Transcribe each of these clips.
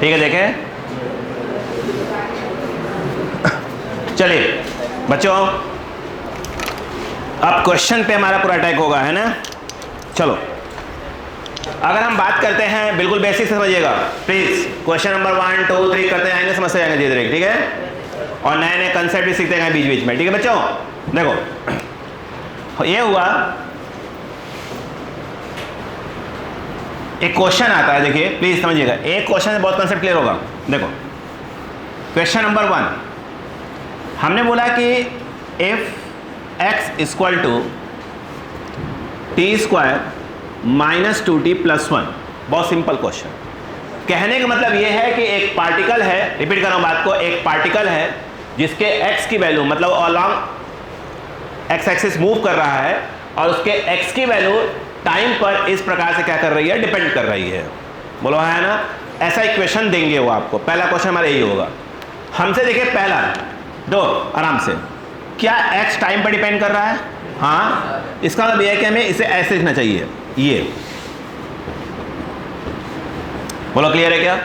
ठीक है, देखें। चलिए बच्चों, अब क्वेश्चन पे हमारा पूरा अटैक होगा, है ना। चलो, अगर हम बात करते हैं, बिल्कुल बेसिक से समझिएगा प्लीज। क्वेश्चन नंबर 1 2 3 करते जाएंगे, समझते जाएंगे धीरे धीरे, ठीक है। और नए नए कंसेप्ट भी सीखते हैं बीच बीच में, ठीक है बच्चों। देखो, ये हुआ एक क्वेश्चन आता है, देखिए प्लीज समझिएगा। एक क्वेश्चन से बहुत कंसेप्ट क्लियर होगा। देखो, क्वेश्चन नंबर 1 हमने बोला कि if x equal to t square minus 2t plus 1। बहुत सिंपल क्वेश्चन। कहने का मतलब यह है कि एक पार्टिकल है, रिपीट कर रहा हूं बात को, एक पार्टिकल है जिसके x की वैल्यू, मतलब अलॉन्ग x एक्सिस मूव कर रहा है, और उसके x की वैल्यू टाइम पर इस प्रकार से क्या कर रही है, डिपेंड कर रही है। बोलो है ना। ऐसा इक्वेशन देंगे वो आपको। पहला क्वेश्चन हमारा यही होगा। हमसे देखिए पहला दो आराम से, क्या x टाइम पर डिपेंड कर रहा है? हाँ, इसका मतलब यह है कि हमें इसे ऐसे लिखना चाहिए, ये। बोलो क्लियर है क्या?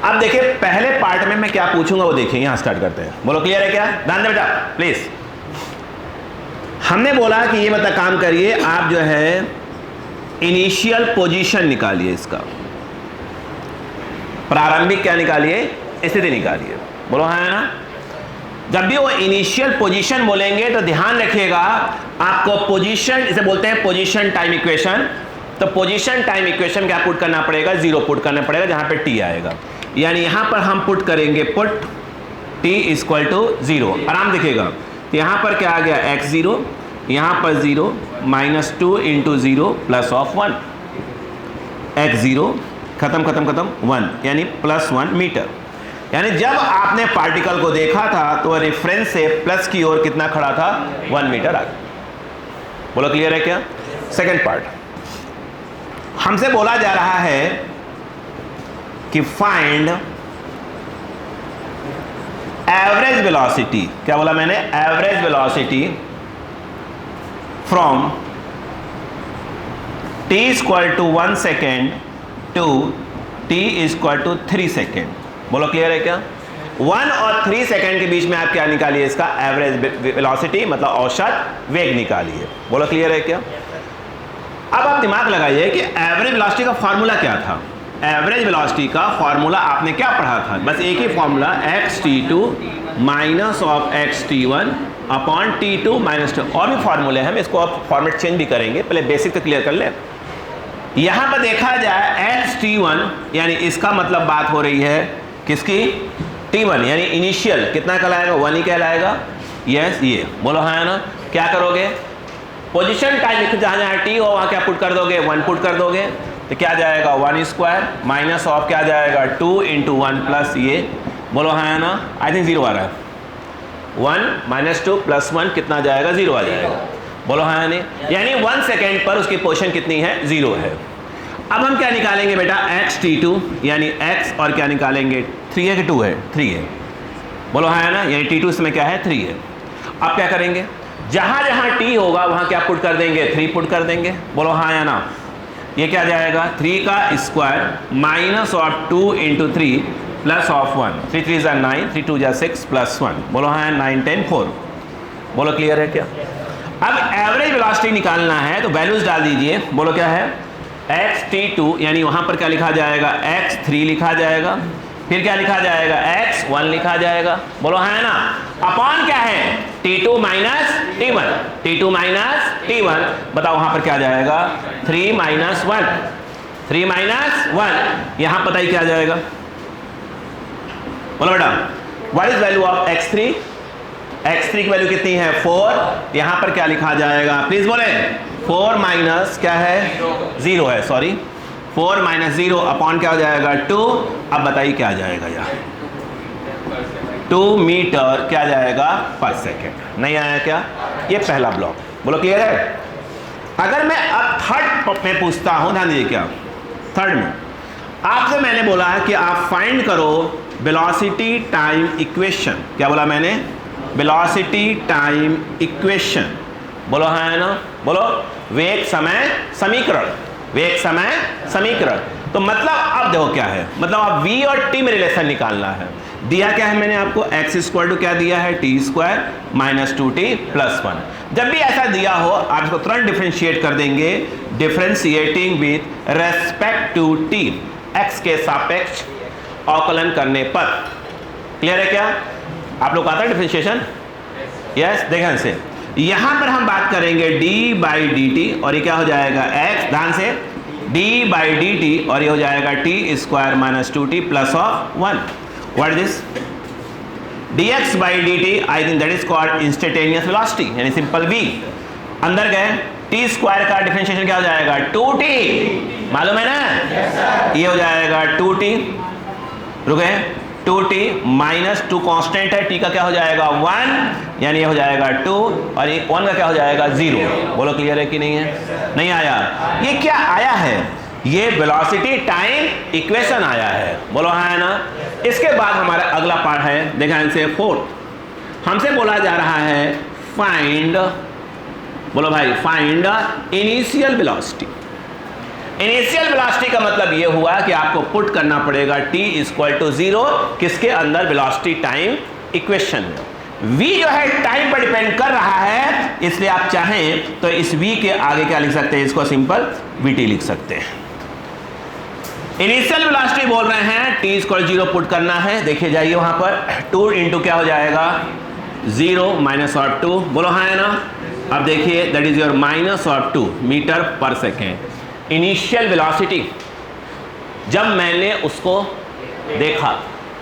अब देखिए पहले पार्ट में मैं क्या पूछूंगा वो देखिए, यहां स्टार्ट करते हैं। बोलो क्लियर है क्या? ध्यान दे बेटा प्लीज। हमने बोला कि ये मतलब काम करिए, आप जो है इनिशियल पोजीशन निकालिए, इसका प्रारंभिक क्या निकालिए, स्थिति निकालिए। बोलो है ना। जब भी वो इनिशियल पोजीशन बोलेंगे तो ध्यान रखिएगा, आपको पोजीशन, इसे बोलते हैं पोजीशन टाइम इक्वेशन। तो पोजीशन टाइम इक्वेशन क्या पुट करना पड़ेगा, 0 पुट करना पड़ेगा, जहां पे t आएगा। यानी यहां पर हम पुट करेंगे पुट t इक्वल टू 0। आराम देखिएगा, तो यहां पर क्या आ गया, x0, यहां पर 0 minus 2 into 0 plus of 1, x0 खत्म खत्म खत्म 1, यानी प्लस 1 मीटर। यानी जब आपने पार्टिकल को देखा था तो रेफरेंस से प्लस की ओर कितना खड़ा था, 1 मीटर आ गया। बोलो क्लियर है क्या? सेकंड पार्ट, हमसे बोला जा रहा है कि फाइंड एवरेज वेलोसिटी। क्या बोला मैंने? Average velocity from t equal to 1 second to t equal to 3 second. बोलो क्लियर है क्या? 1 और 3 सेकेंड के बीच में आप क्या निकालिए, इसका एवरेज वेलोसिटी, मतलब औसत वेग निकालिए। बोलो क्लियर है क्या? अब आप दिमाग लगाइए कि एवरेज वेलोसिटी का फॉर्मूला क्या था। एवरेज वेलोसिटी का फॉर्मूला आपने क्या पढ़ा था? बस एक ही formula, xt2 minus of xt1 upon t2 minus 2। और भी फॉर्मूले हैं, हम इसको आप फॉर्मेट चेंज भी करेंगे, पहले बेसिक तो क्लियर कर ले। यहां पर देखा जाए xt1, यानी इसका मतलब बात हो रही है किसकी, t1, यानी इनिशियल कितना कहलाएगा, 1 ही कहलाएगा। यस, ये बोलो है ना। क्या करोगे, पोजीशन टाइम जहां जहां t हो वहां क्या पुट कर दोगे, 1 पुट कर दोगे, तो क्या जाएगा 1 स्क्वायर माइनस ऑफ क्या जाएगा 2 इंटू 1 प्लस ये। बोलो है ना। आई थिंक 0 आ रहा है, 1 माइनस 2 प्लस 1 कितना जाएगा, 0 आ जाएगा। बोलो है नहीं, यानी 1 सेकेंड पर उसकी पोजीशन कितनी है, 0 है। अब हम क्या निकालेंगे बेटा, xt2, यानी x, और क्या निकालेंगे, 3 है कि 2 है, 3 है। बोलो है ना, यानी t2 इसमें क्या है, 3 है। अब क्या करेंगे, जहां जहां t होगा वहां क्या पुट कर देंगे, 3 पुट कर देंगे। बोलो हाँ या ना। ये क्या जाएगा, 3 का square minus of 2 into 3 plus of 1, 3 3 जा 9, 3 2 जा 6 प्लस 1। बोलो हाँ, 9 10 4। बोलो क्लियर है क्या? अब एवरेज वेलोसिटी निकालना है तो वैल्यूज डाल दीजिए। बोलो क्या है, xt2, यानी वहां पर क्या लिखा जाएगा, x3 लिखा जाएगा, फिर क्या लिखा जाएगा, x1 लिखा जाएगा। बोलो है ना। अपॉन क्या है, t2 minus t1, t2 minus t1। बताओ वहां पर क्या जाएगा, 3 माइनस 1, 3 माइनस 1। यहां पता ही क्या जाएगा, बोलो बेटा, what is value of x3? x3 की वैल्यू कितनी है, 4। यहां पर क्या लिखा जाएगा, प्लीज बोले, 4 माइनस क्या है, 0 है, सॉरी, 4 माइनस 0 अपॉन क्या हो जाएगा, 2। अब बताइए क्या जाएगा, यार 2 मीटर क्या जाएगा पर सेकेंड। नहीं आया क्या? ये पहला ब्लॉक। बोलो क्लियर है? अगर मैं अब थर्ड में पूछता हूं, ध्यान दीजिए, क्या थर्ड में आपसे मैंने बोला है कि आप फाइंड करो वेलोसिटी टाइम इक्वेशन। क्या बोला मैंने, वेलोसिटी टाइम इक्वेशन। बोलो है ना। बोलो, वेग समय समीकरण, वेग समय समीकरण। तो मतलब अब देखो क्या है, मतलब अब v और t में रिलेशन निकालना है। दिया क्या है मैंने आपको, x स्क्वायर टू क्या दिया है, t square minus 2t plus 1। जब भी ऐसा दिया हो आप इसको तुरंत डिफरेंशिएट कर देंगे, differentiating with respect to t, x के सापेक्ष अवकलन करने पर। क्लियर है क्या? आप लोग आता है डिफरेंशिएशन? यस, देखें से यहां पर हम बात करेंगे d बाई डी टी, और ये क्या हो जाएगा x, ध्यान से d बाई डी टी, और ये हो जाएगा t square minus 2t plus of 1। What is this? dx by d T, I think that is called instantaneous velocity, यानी सिंपल v। अंदर गए, t स्क्वायर का डिफरेंशिएशन क्या हो जाएगा, 2t, मालूम है ना? ये हो जाएगा 2t, रुके, 2t माइनस 2 कांस्टेंट है, t का क्या हो जाएगा 1, यानी ये हो जाएगा 2, और ये 1 का क्या हो जाएगा 0। बोलो क्लियर है कि नहीं है? नहीं आया? ये क्या आया है? ये वेलोसिटी टाइम इक्वेशन आया है। बोलो हाँ है ना? इसके बाद हमारा अगला पार्ट है, देखा इनसे 4th, हमसे बोला जा रहा है फाइंड, बोलो भाई, find initial velocity. Initial velocity का मतलब ये हुआ कि आपको पुट करना पड़ेगा t इक्वल टू 0 किसके अंदर, वेलोसिटी टाइम इक्वेशन में। v जो है टाइम पर डिपेंड कर रहा है, इसलिए आप चाहें तो इस v के आगे क्या लिख सकते हैं, इसको सिंपल vt लिख सकते हैं। इनिशियल वेलोसिटी बोल रहे हैं, t इक्वल 0 पुट करना है। देखिए जाइए वहां पर 2 इंटू क्या हो जाएगा 0 माइनस ऑफ 2, बोलो हाँ है ना? अब देखिए that is your minus of 2 meter per second. Initial velocity जब मैंने उसको देखा,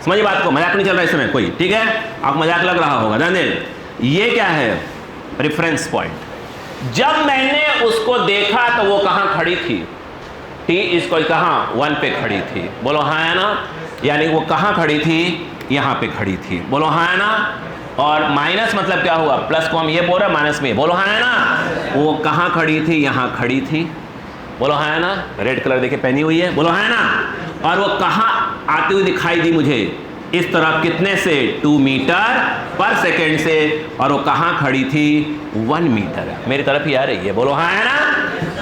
समझिए बात को, मजाक नहीं चल रहा इस समय कोई, ठीक है? आपको मजाक लग रहा होगा, ध्यान दें, ये क्या है, रेफरेंस पॉइंट। जब मैंने उसको देखा तो वो कहां खड़ी थी, t इसको कहां 1 पे खड़ी थी, बोलो हाँ है ना? यानी वो कहां खड़ी थी, यहां पे खड़ी थी, बोलो हाँ है ना? और माइनस मतलब क्या हुआ, प्लस को हम ये बोल रहे हैं माइनस में, बोलो हाँ है ना? वो कहां खड़ी थी, यहां खड़ी थी, बोलो हाँ है ना? रेड कलर देखिए पहनी हुई है, बोलो हाँ है ना? और वो कहां आती हुई दिखाई दी मुझे, इस तरफ, कितने से, 2 मीटर पर सेकेंड से, और वो कहां खड़ी थी, 1 मीटर मेरी तरफ ही आ रही है, बोलो हाँ है ना?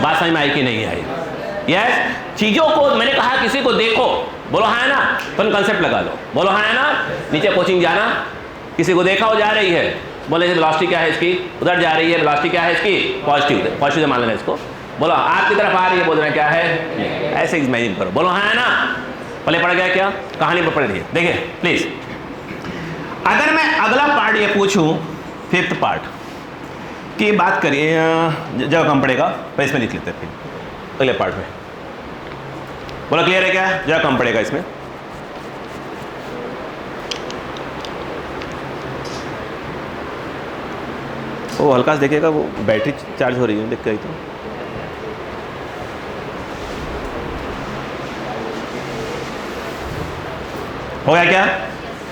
बात समझ में आई कि नहीं आई? यस, चीजों को मैंने कहा किसी को देखो, बोलो हाँ है ना? तुम कंसेप्ट लगा लो, बोलो हाँ है ना? नीचे कोचिंग जाना, किसी को देखा हो जा रही है, बोले वेलोसिटी क्या है इसकी, उधर जा रही है, वेलोसिटी क्या है इसकी, पॉजिटिव, पॉजिटिव मान लेना इसको, बोलो आपकी तरफ आ रही है, बोल रहे हैं क्या है, ऐसे इमेजिन करो, बोलो हाँ है ना? पहले पढ़ गया क्या, कहानी पर पढ़ रही है, देखिए प्लीज। अगर मैं अगला पार्ट ये पूछूं, 5th पार्ट की बात करिए, जब कम पड़ेगा तो इसमें लिख लेते हैं, फिर अगले पार्ट में, बोलो क्लियर है क्या, जरा कम पड़ेगा इसमें। वो हल्का से देखिएगा, वो बैटरी चार्ज हो रही है, देख के तो हो गया क्या,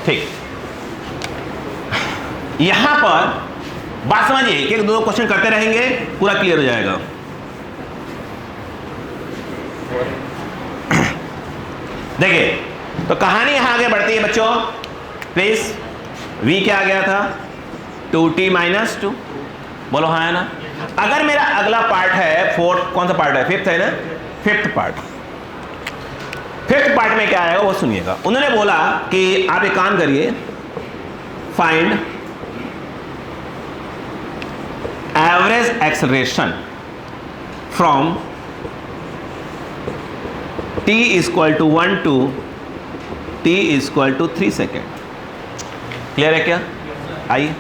ठीक। यहां पर बात समझिए, एक एक दो क्वेश्चन करते रहेंगे, पूरा क्लियर हो जाएगा। देखिए तो कहानी यहां आगे बढ़ती है बच्चों, प्लीज। v क्या आ गया था, 2t माइनस 2, बोलो हाँ है ना? अगर मेरा अगला पार्ट है 4th, कौन सा पार्ट है, 5th है ना? 5th part. 5th पार्ट में क्या आएगा वो सुनिएगा। उन्होंने बोला कि आप एक काम करिए, find average acceleration from t equal to 1 to t equal to 3 second. Clear है क्या? आइए,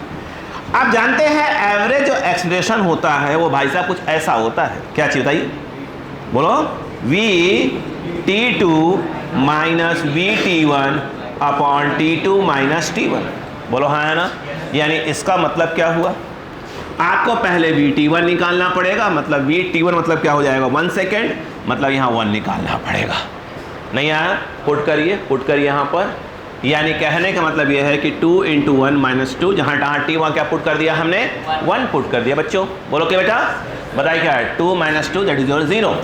आप जानते हैं एवरेज जो एक्सेलरेशन होता है वो भाई साहब कुछ ऐसा होता है, क्या चीज बताइए, बोलो, v_t2 minus v_t1 upon t2 minus t1, बोलो हाँ है ना? यानी इसका मतलब क्या हुआ, आपको पहले v_t1 निकालना पड़ेगा, मतलब v_t1 मतलब क्या हो जाएगा 1 सेकेंड, मतलब यहाँ 1 निकालना पड़ेगा। नहीं आया, पुट करिए यहाँ पर, यानी कहने का मतलब यह है कि 2 × 1 माइनस 2, जहाँ t वहाँ क्या पुट कर दिया हमने, 1 पुट कर दिया। बच्चों बोलो क्या बेटा, बताइए क्या है, 2 माइनस 2 दैट इज योर 0।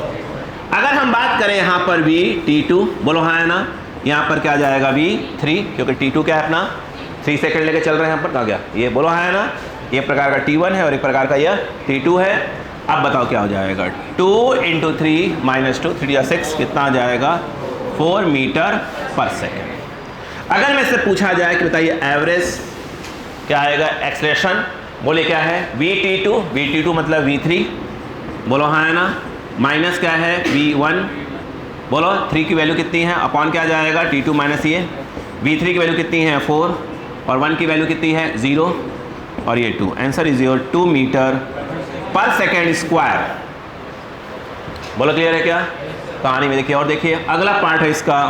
अगर हम बात करें यहाँ पर v_t2, बोलो हाँ है ना? यहाँ पर क्या आ जाएगा v3, क्योंकि t2 क्या है अपना 3 सेकेंड लेके चल रहे हैं यहाँ पर, कहाँ गया ये, बोलो हाँ है ना? ये प्रकार का t1 है और एक प्रकार का यह t2 है। अब बताओ क्या हो जाएगा, 2 × 3 - 2 3 या 6 कितना आ जाएगा, 4 मीटर पर सेकेंड। अगर मैं से पूछा जाए कि बताइए एवरेज क्या आएगा, एक्सलेशन, बोले क्या है v_t2 मतलब v3, बोलो हाँ है ना, माइनस क्या है v1, बोलो 3 की वैल्यू कितनी है, अपॉन क्या जाएगा t2 माइनस ये, v3 की वैल्यू कितनी है 4 और 1 की वैल्यू कितनी है 0 और ये 2, answer is your 2 meter per second square. बोलो क्लियर है क्या कहानी में। देखिए और देखिए अगला पार्ट है इसका,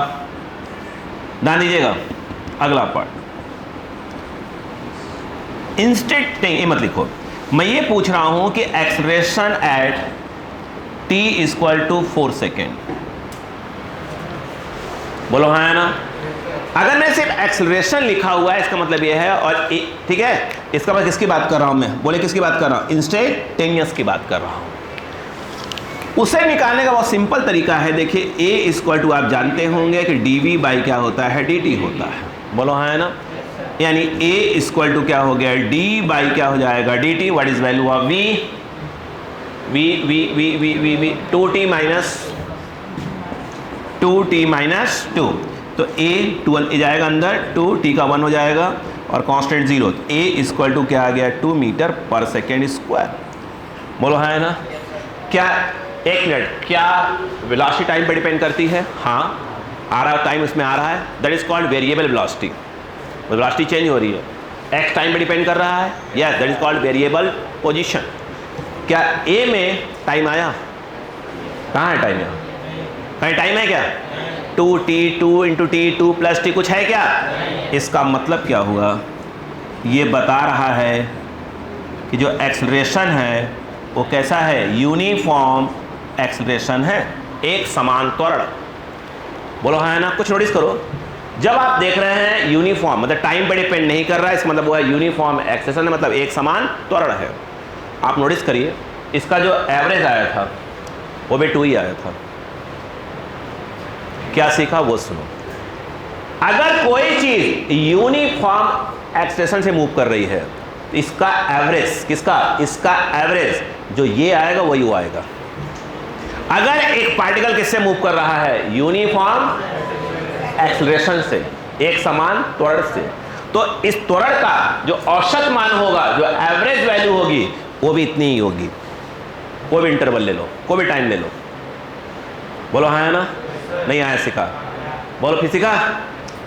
ध्यान दीजिएगा अगला पार्ट, इंस्टेंट नहीं मत लिखो, मैं ये पूछ रहा हूं कि एक्सलेरेशन एट t = 4 सेकेंड, बोलो हाँ है ना। अगर मैं सिर्फ एक्सेलरेशन लिखा हुआ है इसका मतलब ये है, और ठीक है, इसका मैं किसकी बात कर रहा हूं, मैं बोले किसकी बात कर रहा हूं, इंस्टेंटेनियस की बात कर रहा हूं। उसे निकालने का बहुत सिंपल तरीका है, देखिए a = आप जानते होंगे कि dv क्या होता है, dt होता है, बोलो हाँ है ना। यानी a = क्या हो गया, d क्या हो जाएगा dt, what is value of v 2t - 2, तो a 2 जाएगा अंदर, 2t का 1 हो जाएगा और कांस्टेंट 0, a = क्या आ गया 2 मीटर पर सेकेंड स्क्वायर, बोलो हाँ है ना। क्या एक मिनट, क्या वेलोसिटी टाइम पर डिपेंड करती है, हाँ आ रहा टाइम इसमें आ रहा है, that is called variable velocity, velocity change हो रही है, x टाइम पे डिपेंड कर रहा है, yes that is called variable position. क्या a में टाइम आया, कहाँ है टाइम, यहाँ कहीं टाइम है क्या, 2t 2 × t 2 + t कुछ है क्या, इसका मतलब क्या हुआ, ये बता रहा है कि जो एक्सेलरेशन है वो कैसा है, यूनिफॉर्म एक्सेलरेशन है, एक समान त्वरण, बोलो हाँ है ना। कुछ नोटिस करो, जब आप देख रहे हैं यूनिफॉर्म मतलब टाइम पर डिपेंड नहीं कर रहा है, इसका मतलब वो है यूनिफॉर्म एक्सेलरेशन, मतलब एक समान त्वरण है। आप नोटिस करिए इसका जो एवरेज आया था वो भी 2 ही आया था। क्या सीखा वो सुनो, अगर कोई चीज यूनिफॉर्म एक्सेलरेशन से मूव कर रही है, इसका एवरेज किसका, इसका एवरेज जो ये आएगा वही वो आएगा। अगर एक पार्टिकल किससे मूव कर रहा है, यूनिफॉर्म एक्सेलरेशन से, एक समान त्वरण से, तो इस त्वरण का जो औसत मान होगा, जो एवरेज वैल्यू होगी वो भी इतनी ही होगी। कोई भी इंटरवल ले लो, कोई भी टाइम ले लो, बोलो हाँ है ना, नहीं आया सीखा, बोलो फिर सीखा।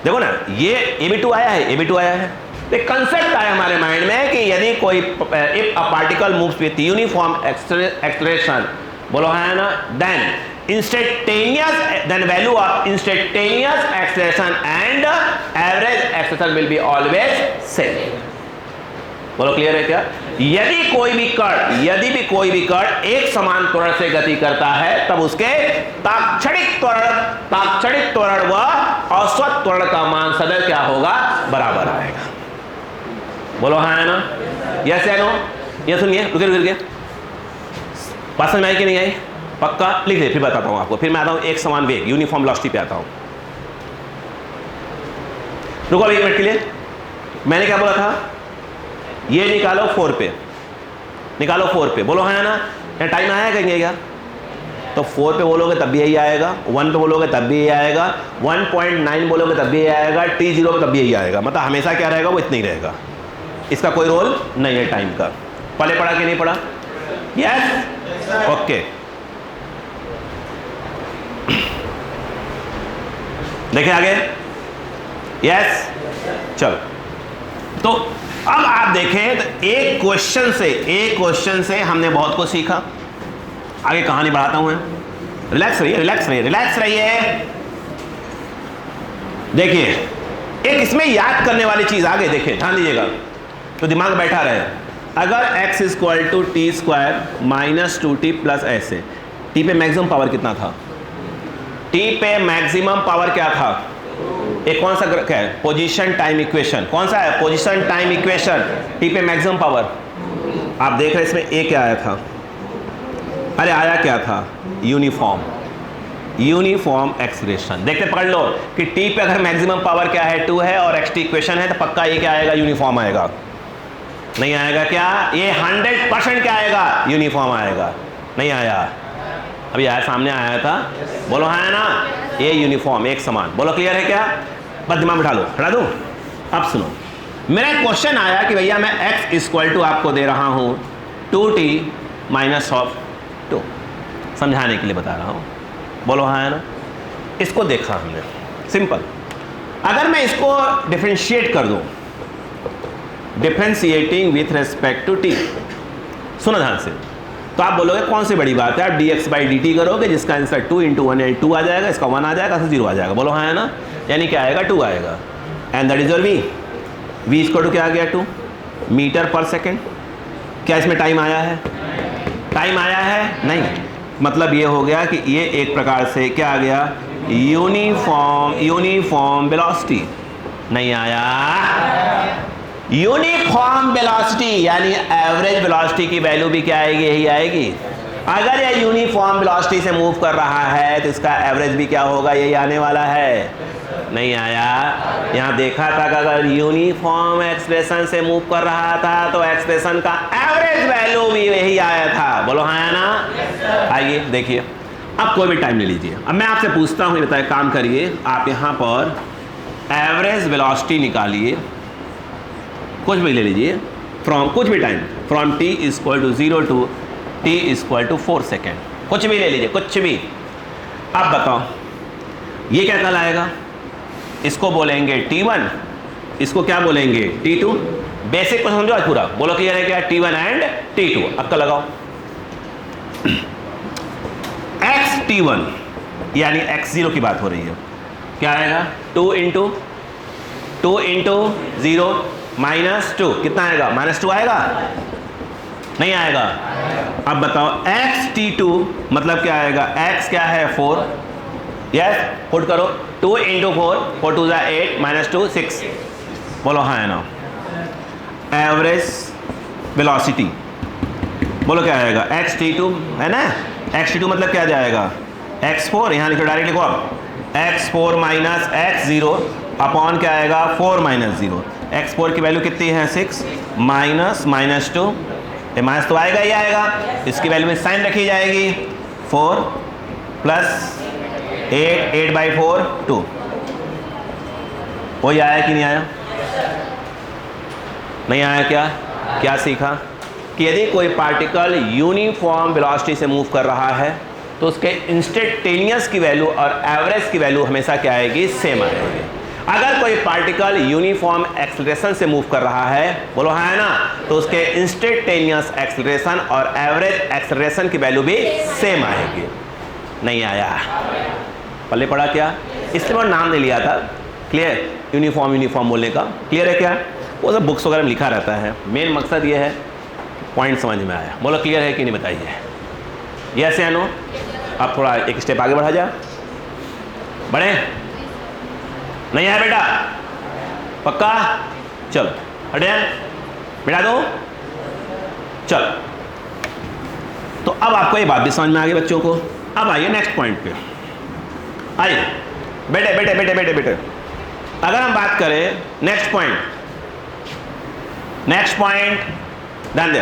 देखो ना ये AB2 आया है, AB2 आया है, एक कंसेप्ट आया हमारे माइंड में कि यदि कोई if a particle moves with uniform acceleration, बोलो हाँ है ना, then value of instantaneous acceleration and average acceleration will be always same। बोलो क्लियर है क्या। यदि भी कोई भी कण एक समान त्वरण से गति करता है, तब उसके ताक्षणिक त्वरण व औसत त्वरण का मान सदैव क्या होगा, बराबर आएगा। बोलो हाँ है ना, यस या नो। ये सुनिए, रुकिए, बात समझ में आई कि नहीं आई, पक्का लिख दे, फिर बताता हूं आपको, फिर मैं आता हूं एक समान वेग यूनिफॉर्म वेलोसिटी पे आता हूं। रुको अभी 1 मिनट के लिए, मैंने क्या बोला था, ये निकालो 4 पे, निकालो 4 पे, बोलो हाँ ना, यहाँ टाइम आया कहेंगे क्या, तो 4 पे बोलोगे तब भी यही आएगा, 1 पे बोलोगे तब भी यही आएगा, 1.9 बोलोगे तब भी यही आएगा, t0 पे तब भी यही आएगा, मतलब हमेशा क्या रहेगा, वो इतना ही रहेगा, इसका कोई रोल नहीं है टाइम का। पहले पढ़ा कि नहीं पढ़ा, यस ओके। देखें आगे, यस चलो। तो अब आप देखें तो एक क्वेश्चन से हमने बहुत कुछ सीखा। आगे कहानी बढ़ाता हूं, रिलैक्स रहिए। देखिए एक इसमें याद करने वाली चीज आगे देखें, ध्यान दीजिएगा तो दिमाग बैठा रहे। अगर x = t² - 2t + ऐसे, t पे मैक्सिमम पावर कितना था, t पे मैक्सिमम पावर क्या था, एक कौन सा क्या है, पोजीशन टाइम इक्वेशन, कौन सा है, पोजीशन टाइम इक्वेशन, t पे मैक्सिमम पावर। आप देख रहे हैं इसमें a क्या आया था, अरे आया क्या था, यूनिफॉर्म एक्सेलरेशन। देखते पढ़ लो कि t पे अगर मैक्सिमम पावर क्या है 2 है और xt इक्वेशन है, तो पक्का ये क्या आएगा, यूनिफॉर्म आएगा। नहीं आएगा क्या? ये 100% क्या आएगा? यूनिफॉर्म आएगा। नहीं आया? अभी आया, सामने आया था, बोलो हाँ है ना? ये यूनिफॉर्म, एक समान। बोलो क्लियर है क्या? बस दिमाग बिठा लो, हटा दो। अब सुनो, मेरा क्वेश्चन आया कि भैया मैं x इक्वल टू आपको दे रहा हूं 2t माइनस ऑफ 2, समझाने के लिए बता रहा हूं। बोलो हाँ है ना? इसको देखा हमने, सिंपल। अगर मैं इसको डिफरेंशिएट कर दूं, differentiating with respect to t, सुनो ध्यान से, तो आप बोलोगे कौन सी बड़ी बात है? आप dx बाई dt करोगे, जिसका आंसर 2 × 1 2 आ जाएगा, इसका 1 आ जाएगा, 0 आ जाएगा। बोलो हाँ है ना? यानी क्या आएगा? 2 आएगा। And that is your v। v equal to क्या आ गया? 2 मीटर पर सेकेंड। क्या इसमें टाइम आया है? टाइम आया है? नहीं। मतलब ये हो गया कि ये एक प्रकार से क्या आ गया? Uniform velocity. नहीं आया? यूनिफॉर्म वेलोसिटी यानी एवरेज वेलोसिटी की वैल्यू भी क्या आएगी? यही आएगी। अगर ये यूनिफॉर्म वेलोसिटी से मूव कर रहा है तो इसका एवरेज भी क्या होगा? यही आने वाला है। नहीं आया? यहाँ देखा था कि अगर यूनिफॉर्म एक्सप्रेशन से मूव कर रहा था तो एक्सप्रेशन का एवरेज वैल्यू भी यही आया था। बोलो हाँ है ना? आइए देखिए, अब कोई भी टाइम ले लीजिए। अब मैं आपसे पूछता हूँ, बताइए, काम करिए आप, यहाँ पर एवरेज वेलोसिटी निकालिए, कुछ भी ले लीजिए, फ्रॉम कुछ भी time, from t equal to 0 to t equal to 4 second, कुछ भी ले लीजिए, कुछ भी। अब बताओ ये क्या कहलाएगा? इसको बोलेंगे t1, इसको क्या बोलेंगे? t2। बेसिक को समझो आज पूरा। बोलो क्लियर है क्या? t1 and t2। अब का लगाओ x t1 यानी x0 की बात हो रही है, क्या आएगा? 2 इंटू 0 माइनस 2, कितना आएगा? -2 आएगा? नहीं आएगा? अब बताओ x t2 मतलब क्या आएगा? x क्या है? 4। यस, पुट करो, 2 इंटू 4, 4 2 8 माइनस 2 6। बोलो हाँ है ना? एवरेज वेलोसिटी बोलो क्या आएगा? x t2 है ना? x t2 मतलब क्या जाएगा? x4, यहाँ लिखो, डायरेक्ट लिखो आप, x4 माइनस x0 अपॉन क्या आएगा? 4 माइनस 0। x4 की वैल्यू कितनी है? 6 माइनस -2, माइनस तो आएगा ही आएगा, इसकी वैल्यू में साइन रखी जाएगी। 4 प्लस 8/4 2। वही आया कि नहीं आया? नहीं आया? क्या सीखा? कि यदि कोई पार्टिकल यूनिफॉर्म वेलोसिटी से मूव कर रहा है तो उसके इंस्टेंटेनियस की वैल्यू और एवरेज की वैल्यू हमेशा क्या आएगी? सेम आएगी। अगर कोई पार्टिकल यूनिफॉर्म एक्सेलरेशन से मूव कर रहा है, बोलो हाँ है ना, तो उसके इंस्टेंटेनियस एक्सेलरेशन और एवरेज एक्सेलरेशन की वैल्यू भी सेम आएगी। नहीं आया? पल्ले पड़ा क्या? इसलिए मैंने नाम दे लिया था, क्लियर? यूनिफॉर्म बोलने का। क्लियर है क्या? वो सब बुक्स वगैरह में लिखा रहता है, मेन मकसद ये है पॉइंट समझ में आया। बोलो क्लियर है कि नहीं बताइए? यस या नो? अब थोड़ा एक स्टेप आगे बढ़ा जा, बढ़े? नहीं आया बेटा? पक्का? चलो हटे, बिठा दो, चलो। तो अब आपको ये बात भी समझ में आ गई बच्चों को। अब आइए नेक्स्ट पॉइंट पे, आइए बेटे। अगर हम बात करें नेक्स्ट पॉइंट, ध्यान दे।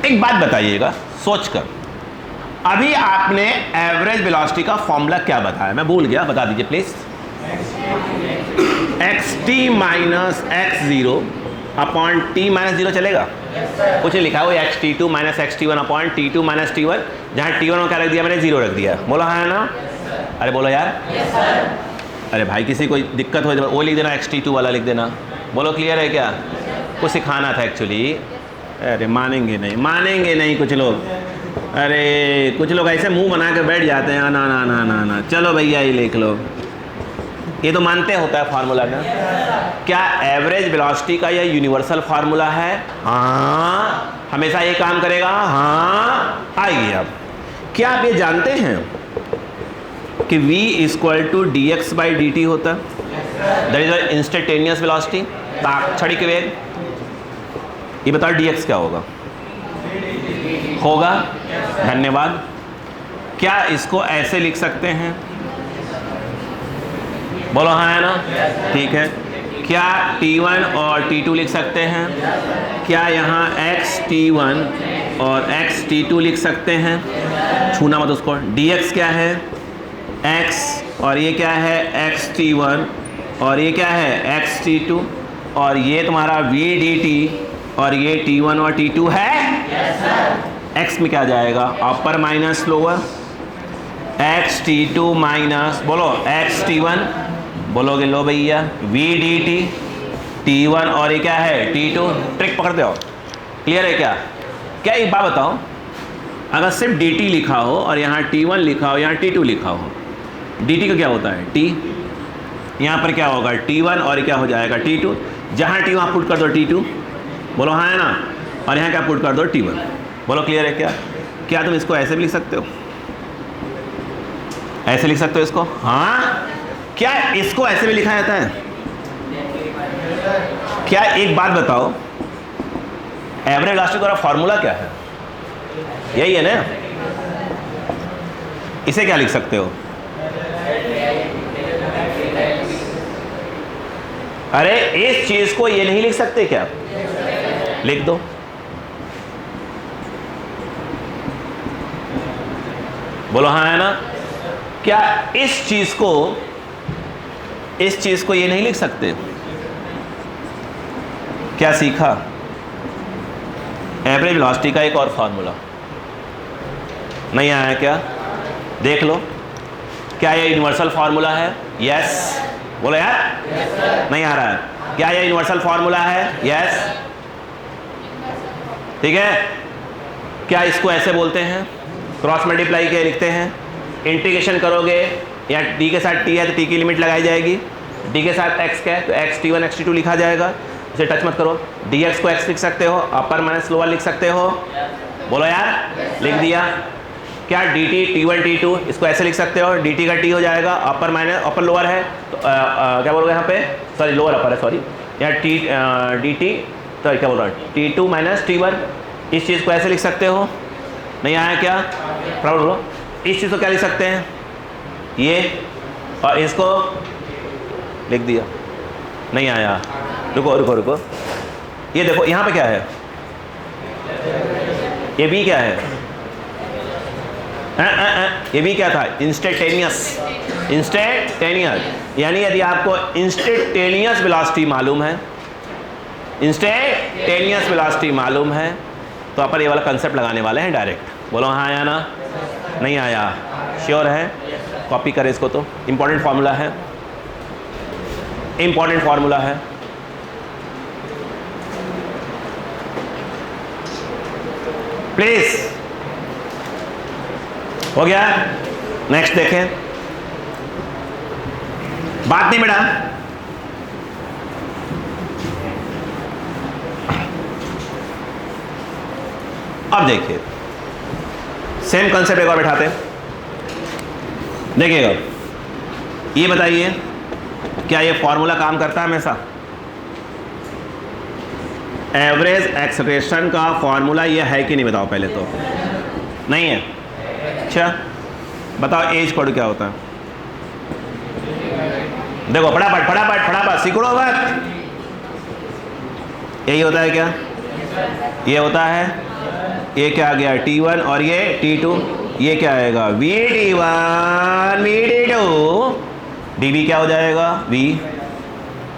एक बात बताइएगा सोचकर, अभी आपने एवरेज वेलोसिटी का फॉर्मूला क्या बताया? मैं भूल गया, बता दीजिए please. xt minus x0 upon t minus 0 चलेगा? कुछ लिखा हो xt2 minus xt1 upon t2 minus t1, जहाँ t1 में क्या रख दिया मैंने? 0 रख दिया। बोलो हाँ है ना? अरे बोलो यार। अरे भाई किसी को दिक्कत हो वो लिख देना, xt2 वाला लिख देना। बोलो क्लियर है क्या? कुछ सिखाना था एक्चुअली। अरे मानेंगे नहीं कुछ लोग। अरे कुछ लोग ऐसे मुंह बना के बैठ जाते हैं, ना। चलो भैया ये लिख लो, ये तो मानते होता है फार्मूला ना। क्या एवरेज वेलोसिटी का यह यूनिवर्सल फार्मूला है? हाँ, हमेशा ये काम करेगा। हाँ, आइए अब, क्या आप ये जानते हैं कि v equal to dx by dt होता है? दैट इज इंस्टेंटेनियस वेलोसिटी, ताक्षणिक वेग। ये बताओ dx क्या होगा? धन्यवाद। क्या इसको ऐसे लिख सकते हैं? बोलो हाँ है ना, ठीक है। क्या T1 और T2 लिख सकते हैं? क्या यहाँ x T1 और x T2 लिख सकते हैं? छूना मत उसको। dx क्या है? x, और ये क्या है? x T1, और ये क्या है? x T2, और ये तुम्हारा v dt, और ये T1 और T2 है। yes, sir। x में क्या जाएगा? अपर minus lower, x T2 minus, बोलो x T1, बोलोगे लो भैया v dt, T1 और ये क्या है? T2। ट्रिक पकड़ते हो? क्लियर है क्या? क्या एक बात बताओ, अगर सिर्फ dt लिखा हो और यहाँ T1 लिखा हो, यहाँ T2 लिखा हो, dt का क्या होता है? t, यहाँ पर क्या होगा? T1 और ये क्या हो जाएगा? T2। जहाँ T वहाँ पुट कर दो T2, बोलो हाँ है ना, और यहाँ क्या पुट कर दो? T1। बोलो क्लियर है क्या? क्या तुम इसको ऐसे भी लिख सकते हो? ऐसे लिख सकते हो इसको? हाँ, क्या इसको ऐसे भी लिखा जाता है? क्या एक बात बताओ, एवरेज वेलोसिटी का फॉर्मूला क्या है? यही है ना। इसे क्या लिख सकते हो? अरे इस चीज को ये नहीं लिख सकते क्या? लिख दो। बोलो हाँ है ना। क्या इस चीज को ये नहीं लिख सकते? क्या सीखा? एवरेज वेलोसिटी का एक और फॉर्मूला नहीं आया क्या? देख लो। क्या ये यूनिवर्सल फॉर्मूला है? यस। बोलो यार। yes, नहीं आ रहा है। क्या ये यूनिवर्सल फॉर्मूला है? यस। ठीक है। क्या इसको ऐसे बोलते हैं? क्रॉस मल्टीप्लाई के लिखते हैं। इंटीग्रेशन करोगे या डी के साथ टी है तो टी की लिमिट लगाई जाएगी, डी के साथ एक्स का है तो एक्स T1 एक्स T2 लिखा जाएगा। इसे टच मत करो। dx को x लिख सकते हो, अपर माइनस लोअर लिख सकते हो। बोलो यार। लिख दिया। क्या dt T1 T2 इसको ऐसे लिख सकते हो, dt का t हो जाएगा, अपर माइनस अपर लोअर है तो क्या बोलोगे यहाँ पे? सॉरी लोअर अपर है, सॉरी। यहाँ dt तो क्या बोल रहा है? T2 minus T1। इस चीज़ को ऐसे लिख सकते हो। नहीं आया क्या? प्रॉब्लम बोलो। इस चीज़ को क्या लिख सकते हैं? ये, और इसको लिख दिया। नहीं आया। रुको रुको रुको, ये देखो यहाँ पे क्या है? ये भी क्या है? ये भी क्या था? इंस्टेंटेनियस। इंस्टेंटेनियस यानी यदि आपको इंस्टेंटेनियस वेलोसिटी मालूम है, इंस्टेंटेनियस वेलोसिटी मालूम है तो अपन ये वाला कंसेप्ट लगाने वाले हैं डायरेक्ट। बोलो हाँ आया ना? नहीं आया? श्योर है? कॉपी करें इसको, तो इंपॉर्टेंट फार्मूला है, इंपॉर्टेंट फार्मूला है। प्लीज। हो गया? नेक्स्ट देखें। बात नहीं बेटा। अब देखिए, सेम कंसेप्ट एक और बैठाते हैं। देखिएगा, ये बताइए क्या ये फॉर्मूला काम करता है हमेशा? एवरेज एक्सेलरेशन का फॉर्मूला ये है कि नहीं बताओ पहले तो? नहीं है। अच्छा बताओ एज इक्वल टू क्या होता है? देखो फटाफट फटाफट फटाफट सीखो मत। यही होता है क्या? ये होता है। ये क्या आ गया? T1 और ये T2। ये क्या आएगा? VT1 VT2। dV क्या हो जाएगा? V।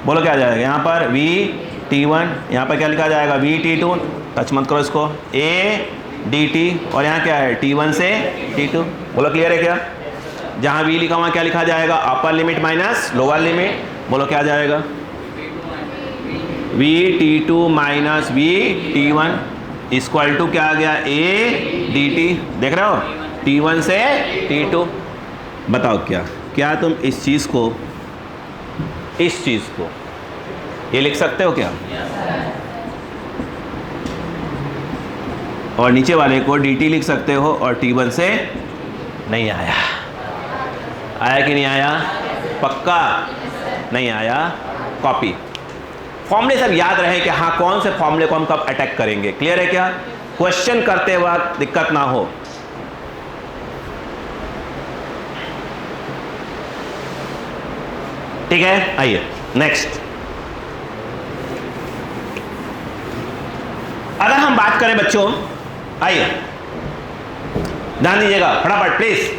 बोलो क्या आ जाएगा यहाँ पर? VT1। यहाँ पर क्या लिखा जाएगा? VT2। टच मत करो इसको। A dt, और यहाँ क्या है? T1 से T2। बोलो क्लियर है क्या? जहाँ V लिखा वहाँ क्या लिखा जाएगा? Upper limit minus lower limit. बोलो क्या आ जाएगा? VT2 minus VT1 equal to क्या आ गया? A dt। देख रहे हो? T1 से T2। बताओ क्या तुम इस चीज़ को ये लिख सकते हो क्या? और नीचे वाले को dt लिख सकते हो, और T1 से नहीं आया। आया कि नहीं आया? पक्का नहीं आया? कॉपी। फॉर्मूले सब याद रहे कि हाँ कौन से फॉर्मूले को हम कब अटैक करेंगे। क्लियर है क्या? क्वेश्चन करते वक्त दिक्कत ना हो। ठीक है, आइए नेक्स्ट। अगर हम बात करें बच्चों, आइए ध्यान दीजिएगा फटाफट प्लीज।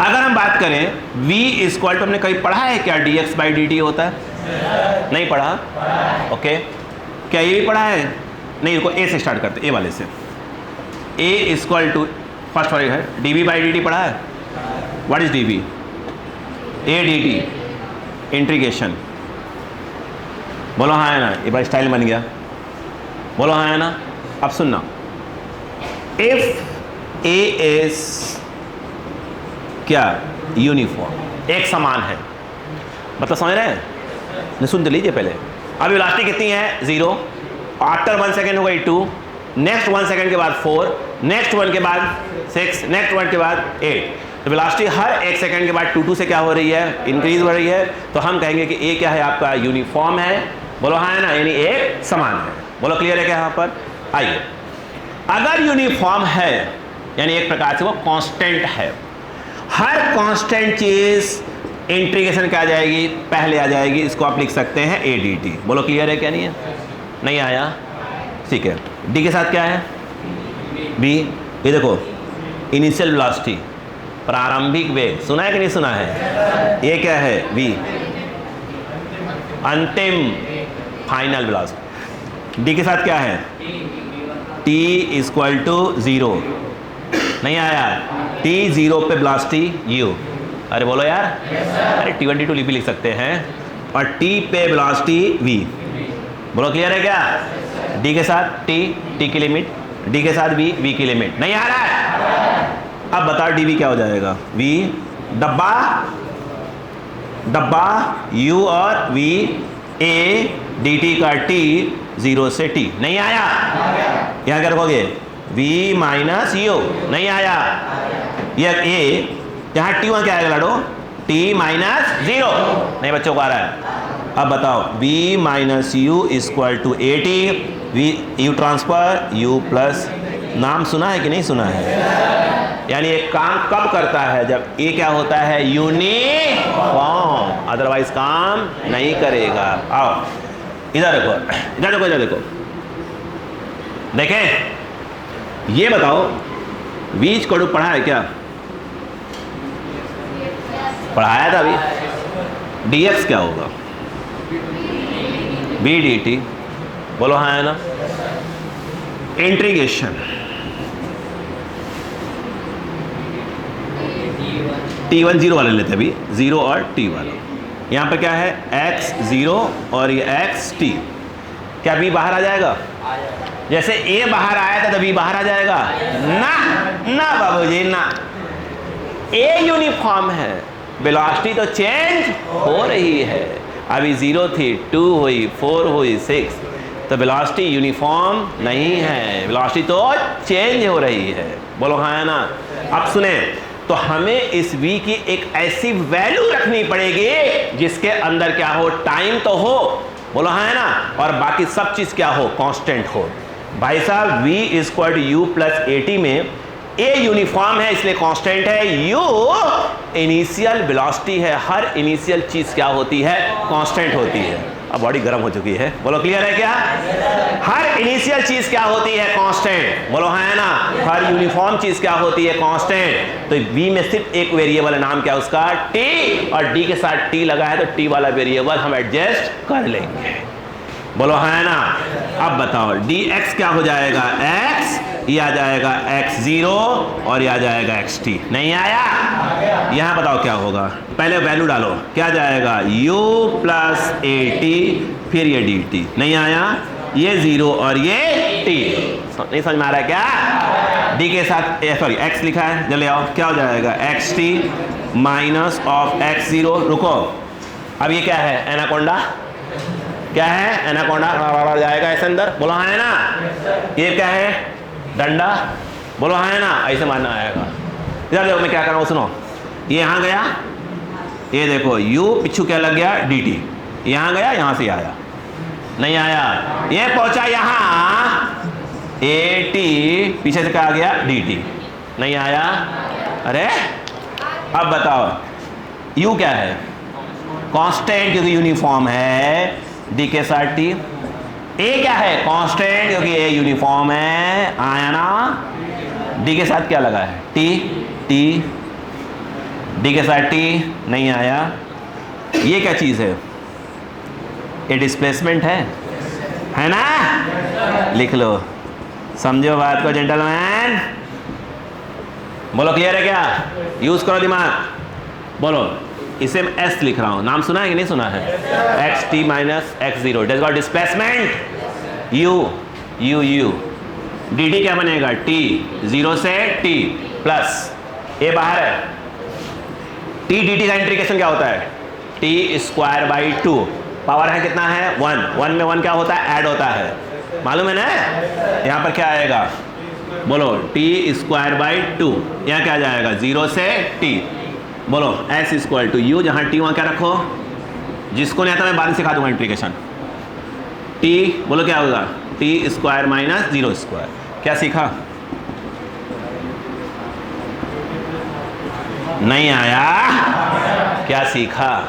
अगर हम बात करें v इक्वल टू, हमने कहीं पढ़ा है क्या dx बाई dt होता है? नहीं पढ़ा? ओके, क्या ये भी पढ़ा है? नहीं, रुको ए से स्टार्ट करते, ए वाले से। a इक्वल टू फर्स्ट वाले है dv बाई dt पढ़ा है? What is dv? a dt integration. बोलो हाँ है ना, ये बड़ा स्टाइल बन गया। बोलो हाँ है ना। अब सुनना, इफ a इज क्या? यूनिफॉर्म, एक समान है, मतलब समझ रहे हैं? नहीं सुन तो लीजिए पहले। अब वेलोसिटी कितनी है? 0, आफ्टर 1 सेकेंड हो गई 2, नेक्स्ट 1 सेकेंड के बाद 4, नेक्स्ट 1 के बाद 6, नेक्स्ट 1 के बाद 8। तो वेलोसिटी हर 1 सेकेंड के बाद 2 से क्या हो रही है? इंक्रीज हो रही है। तो हम कहेंगे कि ए क्या है आपका? यूनिफॉर्म है। बोलो हाँ है ना, यानी एक समान है। बोलो क्लियर है क्या यहाँ पर? आइए, अगर यूनिफॉर्म है यानी एक प्रकार से वो कांस्टेंट है। हर कांस्टेंट चीज इंटीग्रेशन क्या आ जाएगी? पहले आ जाएगी। इसको आप लिख सकते हैं ए डी टी। बोलो क्लियर है क्या? नहीं है? नहीं आया? ठीक है। डी के साथ क्या है? बी। ये देखो, इनिशियल वेलोसिटी, प्रारंभिक वेग, सुना है कि नहीं सुना है? ये क्या है? वी। अंतिम फाइनल वेलोसिटी। डी के साथ क्या है? T equal to 0। नहीं आया? टी 0 पे वेलोसिटी यू। अरे बोलो यार। अरे T12 भी लिख सकते हैं, और टी पे वेलोसिटी v। बोलो क्लियर है क्या? डी के साथ टी की लिमिट, डी के साथ v की लिमिट। नहीं आ रहा है? अब बताओ dv क्या हो जाएगा? v डब्बा डब्बा u और v a dt का t 0 से t। नहीं आया? यहाँ क्या रखोगे? v minus you. नहीं आया? यह a, यहाँ t वहाँ क्या आएगा लाडो? t minus 0। नहीं बच्चों को आ रहा है? अब बताओ, v minus u equal to a t, v u transfer u plus. नाम सुना है कि नहीं सुना है? यानी एक काम कब करता है? जब ये क्या होता है? यूनिफॉर्म, अदरवाइज काम नहीं करेगा। आओ इधर देखो, इधर देखो, इधर देखो, देखें, ये बताओ बीच को पढ़ा है क्या? पढ़ाया था अभी। dx क्या होगा? b dt। बोलो हाँ है ना। इंटीग्रेशन t1 0 वाले लेते हैं अभी, 0 और t वाला। यहाँ पे क्या है? x 0 और ये x t। क्या b बाहर आ जाएगा? जैसे a बाहर आया था तो b बाहर आ जाएगा? ना ना बाबूजी ना। a यूनिफॉर्म है, वेलोसिटी तो चेंज हो रही है। अभी 0 थी, 2 हुई, 4 हुई, 6, तो वेलोसिटी यूनिफॉर्म नहीं है, वेलोसिटी तो चेंज हो रही है। बोलो हाँ है ना। अब सुने, तो हमें इस v की एक ऐसी वैल्यू रखनी पड़ेगी जिसके अंदर क्या हो? टाइम तो हो। बोलो हाँ है ना, और बाकी सब चीज क्या हो? कांस्टेंट हो। भाई साहब v equal to u plus a t में a यूनिफॉर्म है इसलिए कांस्टेंट है, u इनिशियल वेलोसिटी है। हर इनिशियल चीज क्या होती है? कांस्टेंट होती है। अब बॉडी गर्म हो चुकी है। बोलो क्लियर है क्या? हर इनिशियल चीज क्या होती है? कांस्टेंट। बोलो हाँ है ना। हर यूनिफॉर्म चीज क्या होती है? कांस्टेंट। तो v में सिर्फ एक वेरिएबल है, नाम क्या है उसका? t, और d के साथ t लगा है तो t वाला वेरिएबल हम एडजस्ट कर लेंगे। बोलो हाँ है ना। अब बताओ dx क्या हो जाएगा? x, ये आ जाएगा x0 और ये आ जाएगा xt। नहीं आया? यहाँ बताओ क्या होगा? पहले वैल्यू डालो, क्या जाएगा? u प्लस ए टी, फिर ये dt। नहीं आया? ये 0 और ये t। नहीं समझ में आ रहा है क्या? d के साथ सॉरी x लिखा है, जल्दी आओ, क्या हो जाएगा? xt minus of x0। रुको, अब ये क्या है? एनाकोंडा। क्या है? एनाकोंडा जाएगा ऐसे अंदर। बोलो हाँ है ना। ये क्या है? डंडा। बोलो हाँ है ना। ऐसे मारना आएगा। इधर देखो मैं क्या कर रहा हूँ, सुनो। ये यहाँ गया, ये देखो u पिछू क्या लग गया? dt। यहाँ गया, यहाँ से आया। नहीं आया? ये पहुंचा यहाँ ए टी, पीछे से क्या आ गया? dt। नहीं आया? अरे अब बताओ u क्या है? कांस्टेंट क्योंकि यूनिफॉर्म है, डी के साथ टी। ए क्या है? कांस्टेंट क्योंकि ए यूनिफॉर्म है, आया ना। डी के साथ क्या लगा है? टी। टी डी के साथ टी नहीं आया। ये क्या चीज है? ये डिस्प्लेसमेंट है ना? लिख लो, समझो बात को जेंटलमैन। बोलो क्लियर है क्या? यूज करो दिमाग। बोलो, इसे मैं एस लिख रहा हूं, नाम सुना है कि नहीं सुना है? X T minus x zero, it has got displacement you you you. D T क्या बनेगा? टी, जीरो से टी प्लस ए बाहर है। टी डी टी का इंटीग्रेशन क्या होता है? T square by two. Power है कितना है? वन। वन में वन क्या होता है? ऐड होता है, मालूम है ना? यहाँ पर क्या आएगा? बोलो, टी स्क्वायर बाई टू। यहाँ क्या आ जाएगा? जीरो से टी। बोलो एस इक्वल टू यू, जहाँ टी वहाँ क्या रखो? जिसको नहीं आता मैं बाद में सिखा दूंगा इंटीग्रेशन। टी बोलो क्या होगा? T square minus zero square. क्या सीखा? नहीं आया? क्या सीखा?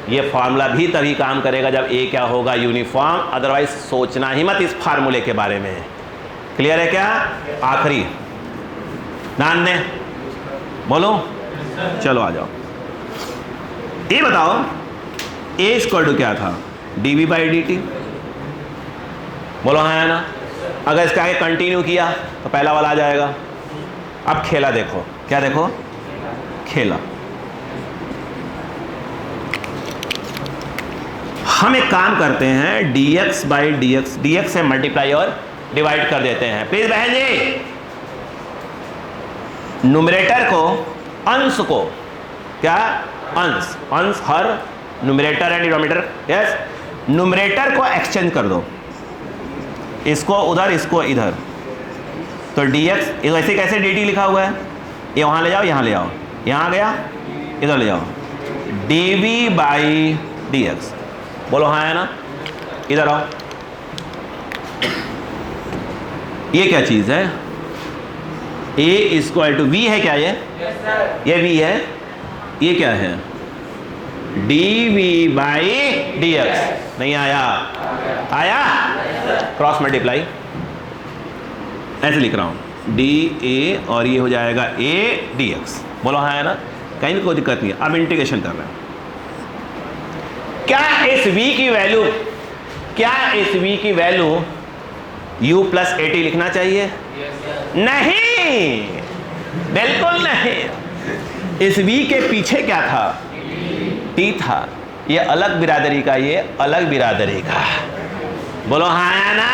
ये फार्मूला भी तभी काम करेगा जब ए क्या होगा? यूनिफॉर्म, अदरवाइज सोचना ही मत इस फार्मूले के बारे में। क्लियर है क्या? आखिरी नान ने बोलो, चलो आ जाओ। ये बताओ ए स्क्वायर टू क्या था? D v by d t. बोलो हाँ है ना? अगर इसका आगे कंटिन्यू किया तो पहला वाला आ जाएगा। अब खेला देखो, क्या देखो? खेला। हम एक काम करते हैं, dx बाई dx, dx से मल्टीप्लाई और डिवाइड कर देते हैं। प्लीज बहन जी, न्यूमरेटर को, अंश को, क्या अंश, अंश हर numerator and denominator, yes, numerator को एक्सचेंज कर दो, इसको उधर इसको इधर, तो dx वैसे कैसे dt लिखा हुआ है, ये वहां ले जाओ, यहां ले आओ, यहां गया, इधर ले जाओ, dv बाई dx। बोलो हाँ है ना? इधर आओ। ये क्या चीज है? a इक्वल टू वी है क्या? ये v है। ये क्या है? dv by dx। नहीं आया? आया? क्रॉस मल्टीप्लाई ऐसे लिख रहा हूं, da और ये हो जाएगा a dx। बोलो हाँ है ना? कहीं भी कोई दिक्कत नहीं है। अब इंटीग्रेशन कर रहे हैं। क्या इस v की वैल्यू, क्या इस v की वैल्यू u प्लस at लिखना चाहिए? नहीं, बिल्कुल नहीं। इस v के पीछे क्या था? t था। ये अलग बिरादरी का, ये अलग बिरादरी का। बोलो हाँ है ना?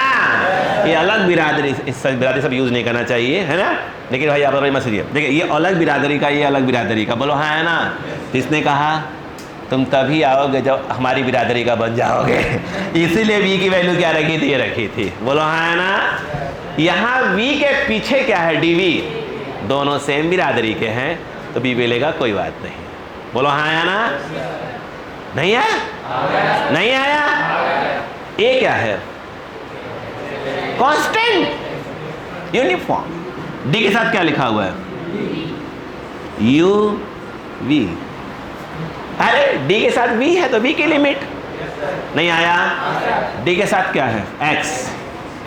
ये अलग बिरादरी, इस बिरादरी सब यूज नहीं करना चाहिए, है ना? लेकिन भाई आप मत समझिए, देखिए ये अलग बिरादरी का, ये अलग बिरादरी का। बोलो हाँ है ना? किसने कहा? तुम तभी आओगे जब हमारी बिरादरी का बन जाओगे। इसीलिए v की वैल्यू क्या रखी थी? ये रखी थी। बोलो हाँ है ना? यहाँ v के पीछे क्या है? dv। दोनों सेम बिरादरी के हैं तो b मिलेगा, कोई बात नहीं। बोलो हाँ है ना? नहीं आया? नहीं आया? a क्या है? Constant, uniform. d के साथ क्या लिखा हुआ है? u v। अरे d के साथ v है तो v की लिमिट। नहीं आया? d के साथ क्या है? x,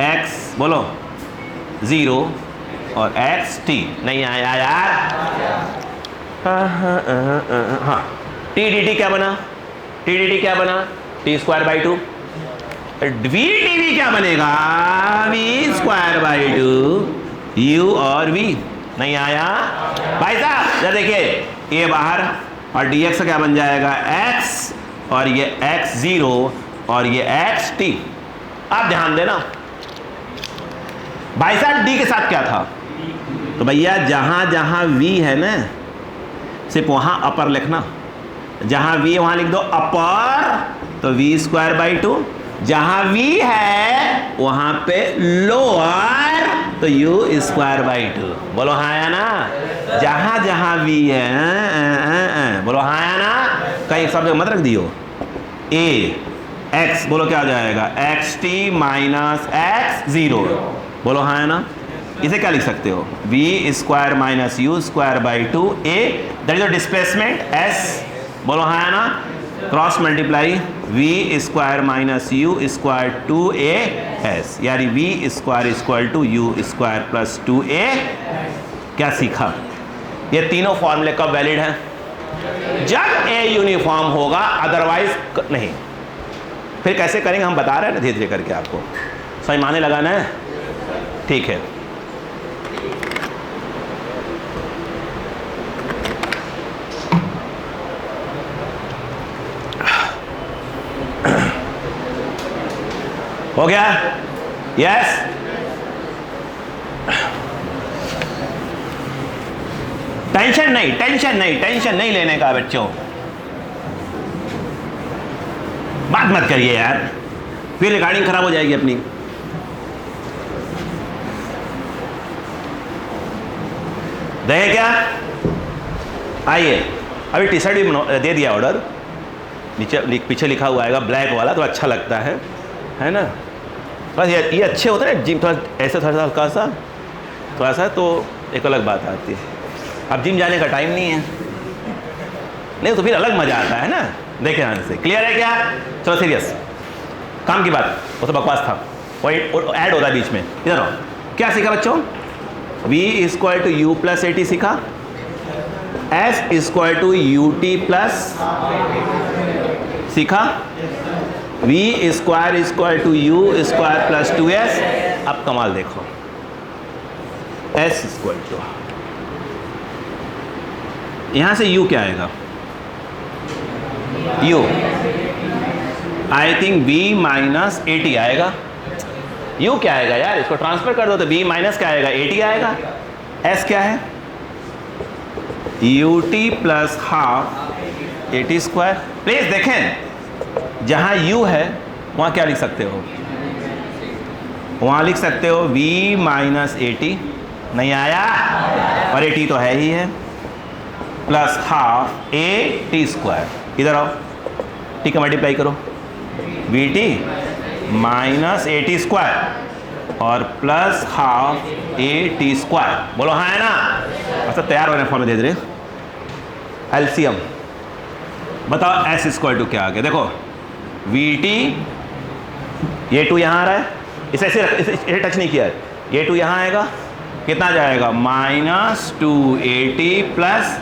x बोलो 0 और x t। नहीं आया यार? हाँ, t dt क्या बना? t dt क्या बना? t square by 2। v dv क्या बनेगा? v स्क्वायर बाई 2, u और v। नहीं आया? भाई साहब जरा देखिए, ये बाहर और dx का क्या बन जाएगा? x और ये x0 और ये xt। आप ध्यान देना भाई साहब, d के साथ क्या था? तो भैया जहां जहां v है ना, सिर्फ वहां अपर लिखना। जहां v वहां लिख दो अपर, तो v स्क्वायर बाई 2। जहां v है वहां पे लोअर, तो u स्क्वायर बाई 2। बोलो हाँ या ना? जहां जहां v है, बोलो हाँ या ना? कहीं शब्द मत रख दियो। a x बोलो क्या आ जाएगा? xt minus x0। बोलो हाँ या ना? इसे क्या लिख सकते हो? v square minus u square by 2 a, that is the displacement s। बोलो हाँ या ना? Cross multiply v square minus u square 2as, यानी v square equal to u square plus 2a। क्या सीखा? ये तीनों फॉर्मूले कब वैलिड हैं? जब ए यूनिफॉर्म होगा, अदरवाइज नहीं। फिर कैसे करेंगे हम बता रहे हैं ना, धीरे धीरे करके आपको समझ माने लगाना है। ठीक है, हो गया? यस। टेंशन नहीं, टेंशन नहीं, टेंशन नहीं लेने का बच्चों। बात मत करिए यार, फिर रिकॉर्डिंग खराब हो जाएगी अपनी। देखें क्या? आइए, अभी टी शर्ट भी दे दिया ऑर्डर, नीचे पीछे लिखा हुआ आएगा ब्लैक वाला, तो अच्छा लगता है ना। बस ये अच्छे होते हैं ना, जिम थोड़ा ऐसे थोड़ा सा हल्का सा थोड़ा सा, तो एक अलग बात आती है। अब जिम जाने का टाइम नहीं है, नहीं तो फिर अलग मज़ा आता है ना। देखें आने से क्लियर है क्या? चलो सीरियस काम की बात, वो तो बकवास था, वो ऐड होता है बीच में। इधर आओ, क्या सीखा बच्चों? v equal to u plus a t सीखा, s equal to u t plus सीखा, v square equal to u square plus 2s। अब कमाल देखो, s इक्वल टू, यहां से u क्या आएगा? u I think b minus a T आएगा। u क्या आएगा यार? इसको ट्रांसफर कर दो तो b माइनस क्या आएगा? ए टी आएगा। s क्या है? You t plus half a t square. Please देखें, जहां u है वहां क्या लिख सकते हो? वहां लिख सकते हो v माइनस ए टी, नहीं आया, और ए टी तो है ही है, plus half a t square. इधर आओ, टी का मल्टीप्लाई करो, v t minus a t square और plus half a t square. बोलो हाँ है ना? अच्छा तैयार होने फॉर्म में दे दे। एलसीएम बताओ, एस स्क्वायर टू क्या आ गया? देखो वी टी, ये टू यहाँ आ रहा है, इसे ऐसे टच नहीं किया है, ये टू यहाँ आएगा, कितना जाएगा? Minus 280 plus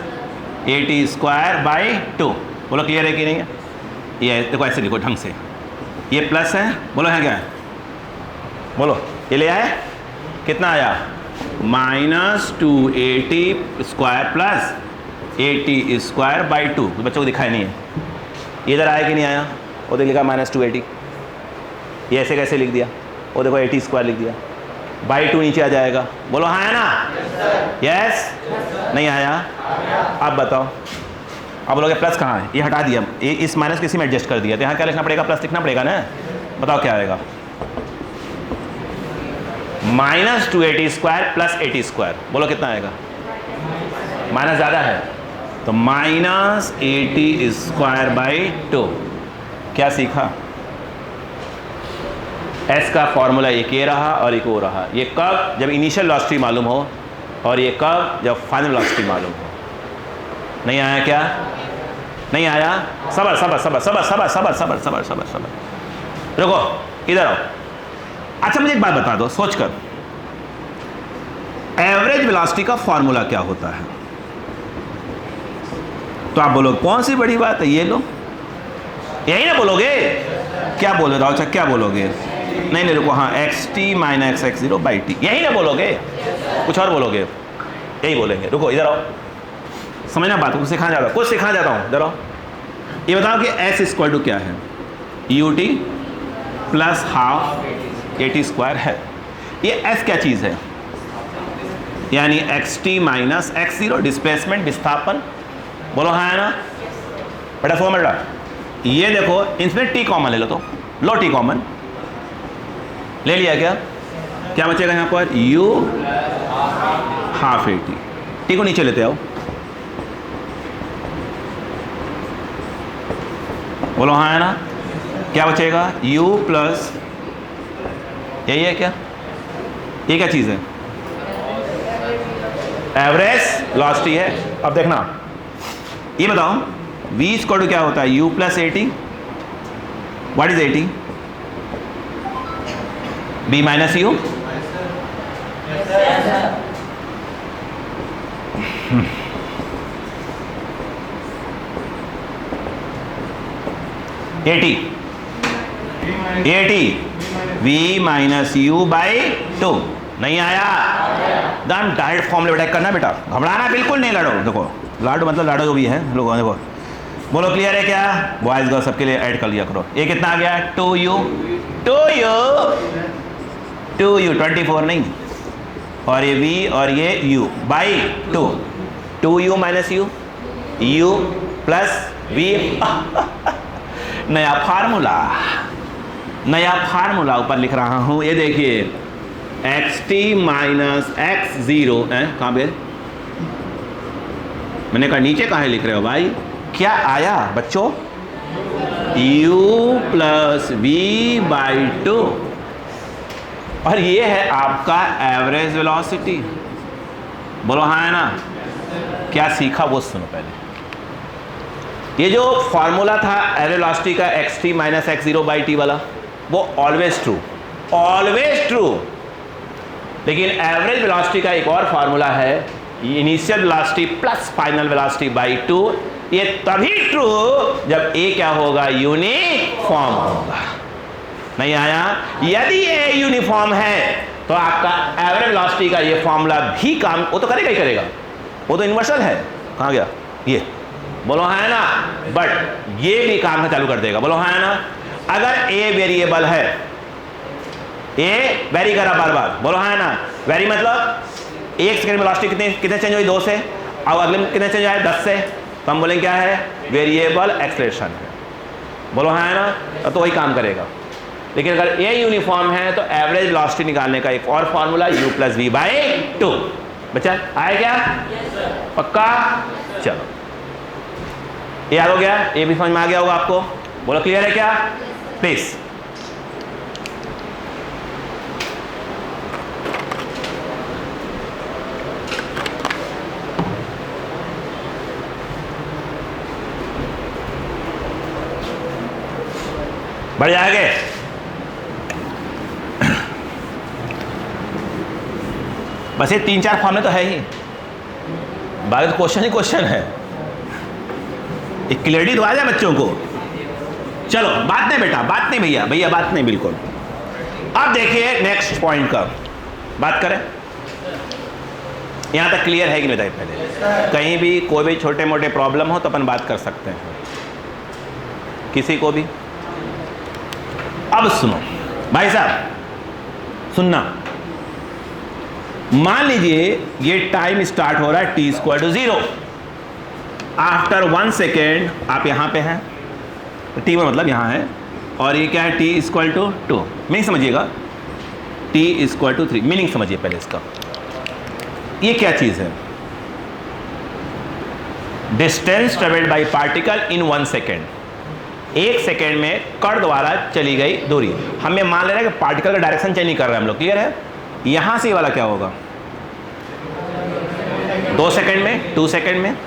80 square by 2। बोलो क्लियर है कि नहीं है? ये देखो ऐसे लिखो ढंग से, ये प्लस है, बोलो है क्या है? बोलो, ये ले आए, कितना आया? Minus 280 square plus 80 square by 2। बच्चों को दिखाई नहीं है, इधर आया कि नहीं आया? वो देख लिखा माइनस 280, ये ऐसे कैसे लिख दिया? वो देखो 80 स्क्वायर लिख दिया, बाई 2 नीचे आ जाएगा। बोलो हाँ है ना? यस, नहीं आया? अब बताओ, अब बोलोगे प्लस कहाँ है? ये हटा दिया, ये इस माइनस किसी में एडजस्ट कर दिया, तो यहाँ क्या लिखना पड़ेगा? प्लस लिखना पड़ेगा ना। बताओ क्या आएगा? Minus 280 square plus 80 square. बोलो कितना आएगा? माइनस ज़्यादा है तो माइनस 80 स्क्वायर बाई 2। क्या सीखा? एस का फॉर्मूला एक ये रहा और एक वो रहा। ये कब? जब इनिशियल वेलोसिटी मालूम हो, और ये कब? जब फाइनल वेलोसिटी मालूम हो। नहीं आया क्या? नहीं आया? सबर सबर सबर सबर सबर सबर सबर सबर सबर सबर, रुको इधर आओ। अच्छा मुझे एक बात बता दो सोच कर, एवरेज वेलोसिटी का फॉर्मूला क्या होता है? तो आप बोलोगे कौन सी बड़ी बात है, ये लो, यही ना बोलोगे? क्या बोले राव? अच्छा क्या बोलोगे? नहीं नहीं रुको, हाँ x T minus x zero by T, यही ना बोलोगे? कुछ और बोलोगे? यही बोलेंगे। रुको इधर आओ, समझना बात को, सिखाना चाहता हूँ, कुछ सिखाना चाहता हूँ। इधर आओ, ये बताओ कि एस इक्वल टू क्या है? You t plus half a t square है। ये एस क्या चीज़ है? यानी x T minus x zero, displacement, विस्थापन। बोलो हाँ है ना? बेटा फॉर्मूला ये देखो, इसमें टी कॉमन ले लो, तो लो टी कॉमन ले लिया। क्या क्या बचेगा यहाँ पर? You half a T, T को नीचे लेते आओ, बोलो हाँ है ना? क्या बचेगा? u प्लस, यही है क्या? ये क्या चीज़ है? एवरेज वेलोसिटी है। अब देखना, ये बताओ v इक्वल टू क्या होता है u plus 80. What is 80? b minus u. v minus you by 2. नहीं आया? दम डायरेक्ट फॉर्मूले अटैक करना बेटा, घबराना बिल्कुल नहीं. लड़ो, देखो लाडो मतलब लाडो जो भी है लोगों, देखो बोलो क्लियर है क्या? बॉयज गर्ल सबके लिए ऐड कर लिया करो. ये कितना आ गया? 2u 24 नहीं, और ये v और ये u by 2u minus u plus v. नया फार्मूला ऊपर लिख रहा हूं, ये देखिए xt माइनस x0 है. कहाँ पे? मैंने कहा नीचे कहाँ लिख रहे हो भाई? क्या आया बच्चों? u प्लस v बाई 2, और ये है आपका एवरेज वेलोसिटी. बोलो हाँ है ना? क्या सीखा वो सुनो पहले. ये जो फॉर्मूला था एवरेज वेलोसिटी का xt minus x0 by t वाला, वो ऑलवेज ट्रू. लेकिन एवरेज वेलोसिटी का एक और फार्मूला है, initial velocity plus final velocity by 2. ये तभी ट्रू जब ए क्या होगा? यूनिफॉर्म होगा. नहीं आया? यदि ए यूनिफॉर्म है तो आपका एवरेज वेलोसिटी का ये फार्मूला भी काम, वो तो करेगा ही करेगा, वो तो यूनिवर्सल है. कहाँ गया ये? बोलो हाँ है ना? बट ये भी काम चालू कर देगा. बोलो हाँ है ना? अगर ए वेरिएबल है, ए वेरी करा बार बार. बोलो हाँ है ना? वेरी मतलब 1 सेकंड में वेलोसिटी कितने चेंज हुई? 2 से. अब अगले में कितने चेंज आए? 10 से. तो हम बोलेंगे क्या है? वेरिएबल एक्सेलरेशन है. बोलो हाँ है ना? तो वही काम करेगा. लेकिन अगर ए यूनिफॉर्म है तो एवरेज वेलोसिटी निकालने का एक और formula u plus v by 2. बच्चा आया क्या? पक्का? चलो ये याद हो गया? ये भी समझ में आ गया होगा आपको. बोलो क्लियर है क्या? प्लीज. बढ़ जाएंगे. बस ये 3-4 फॉर्मूले तो है ही, बाकी तो क्वेश्चन ही क्वेश्चन है. एक क्लियरिटी तो आ जाए बच्चों को. चलो बात नहीं बेटा, बात नहीं भैया बात नहीं बिल्कुल. अब देखिए नेक्स्ट पॉइंट का बात करें. यहां तक क्लियर है कि नहीं? पहले कहीं भी कोई भी छोटे मोटे प्रॉब्लम हो तो अपन बात कर सकते हैं, किसी को भी. अब सुनो भाई साहब, सुनना. मान लीजिए ये टाइम स्टार्ट हो रहा है t square to 0. After 1 second आप यहां पे हैं, t मतलब यहां है, और ये क्या है? t square to 2. मीनिंग समझिएगा, t स्क्वायर टू 3. मीनिंग समझिए पहले इसका. ये क्या चीज है? Distance travelled by particle in 1 second. 1 second में कण द्वारा चली गई दूरी. हमें मान ले रहे हैं कि पार्टिकल का डायरेक्शन चेंज नहीं कर रहे हैं हम लोग. क्लियर है? यहां से वाला क्या होगा? 2 सेकेंड में, 2 सेकेंड में,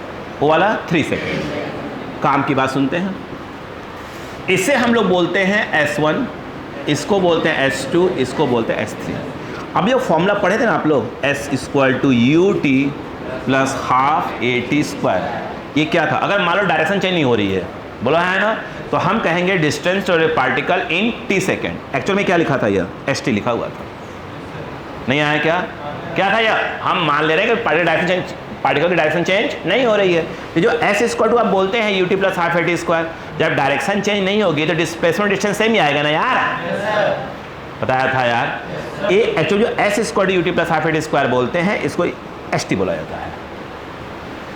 वो वाला 3 सेकेंड. काम की बात सुनते हैं. इसे हम लोग बोलते हैं S1, इसको बोलते हैं S2, इसको बोलते हैं S3. अब ये फॉर्मूला पढ़े थे ना आप लोग, S equal to ut plus half at square. ये क्या था? अगर मान लो डायरेक्शन चेंज नहीं हो रही है, बोला है ना, तो हम कहेंगे distance to particle in t second. Actual में क्या लिखा था? यह st लिखा हुआ था. नहीं आया क्या? क्या था यह? हम मान ले रहे हैं कि पार्टिकल की डायरेक्शन चेंज नहीं हो रही है. तो जो s इक्वल टू आप बोलते हैं ut plus half at square, जब डायरेक्शन चेंज नहीं होगी तो डिस्प्लेसमेंट डिस्टेंस सेम ही आएगा ना यार. बताया था यार. ये एक्चुअली जो s equal to ut plus half at square बोलते हैं, इसको st बोला जाता है.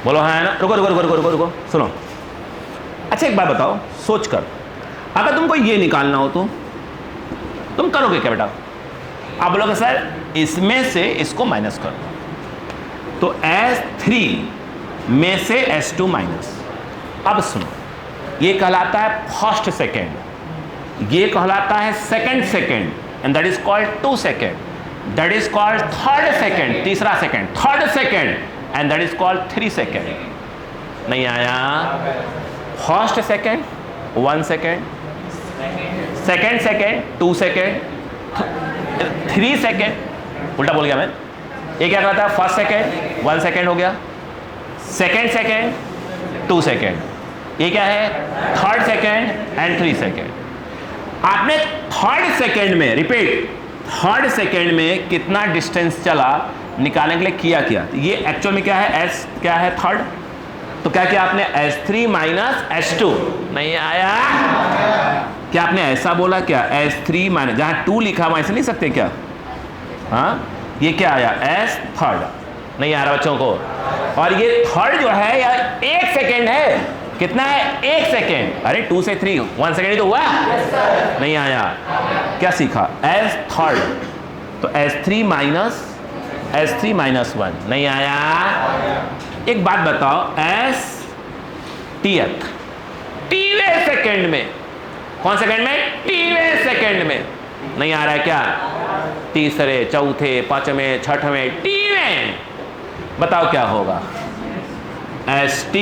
बोलो हाँ है ना? रुको रुको रुको रुको रुको रुको सुनो. अच्छा एक बात बताओ, सोच कर, अगर तुमको ये निकालना हो तो तुम करोगे क्या बेटा? आप बोलोगे सर इसमें से इसको माइनस कर दो, तो S3 में से S2 माइनस. अब सुनो, ये कहलाता है फर्स्ट सेकेंड, ये कहलाता है second second, and that is called 2 second. That is called third second, तीसरा second, third second, and that is called 3 second. नहीं आया? First second 1 second, second second 2 second, 3 second, उल्टा बोल गया मैं, ये क्या कहता है, फर्स्ट सेकेंड 1 सेकेंड हो गया, सेकेंड सेकेंड 2 सेकेंड, ये क्या है, थर्ड सेकेंड एंड 3 सेकेंड। आपने थर्ड सेकेंड में, रिपीट, थर्ड सेकेंड में कितना डिस्टेंस चला निकालने के लिए किया क्या, ये एक्चुअल में क्या है, एस क्या है, थर्ड, तो क्या किया आपने, S3 माइनस S2, नहीं आया, क्या आपने ऐसा बोला क्या, S3 माइनस, जहां 2 लिखा हुआ ऐसे नहीं सकते क्या, हाँ, ये क्या आया, S थर्ड, नहीं आ रहा बच्चों को, और ये थर्ड जो है यार 1 सेकेंड है, कितना है, 1 सेकेंड, अरे 2 से 3 1 सेकेंड ही तो हुआ, नहीं आया, क्या सीखा, S थर्ड, तो S3 माइनस 1, नहीं आया। एक बात बताओ, S टीएथ, टीवें सेकेंड में, कौन सेकेंड में, टीवें सेकेंड में, नहीं आ रहा है क्या, तीसरे चौथे पांचवें छठवें टीवें, बताओ क्या होगा, ST,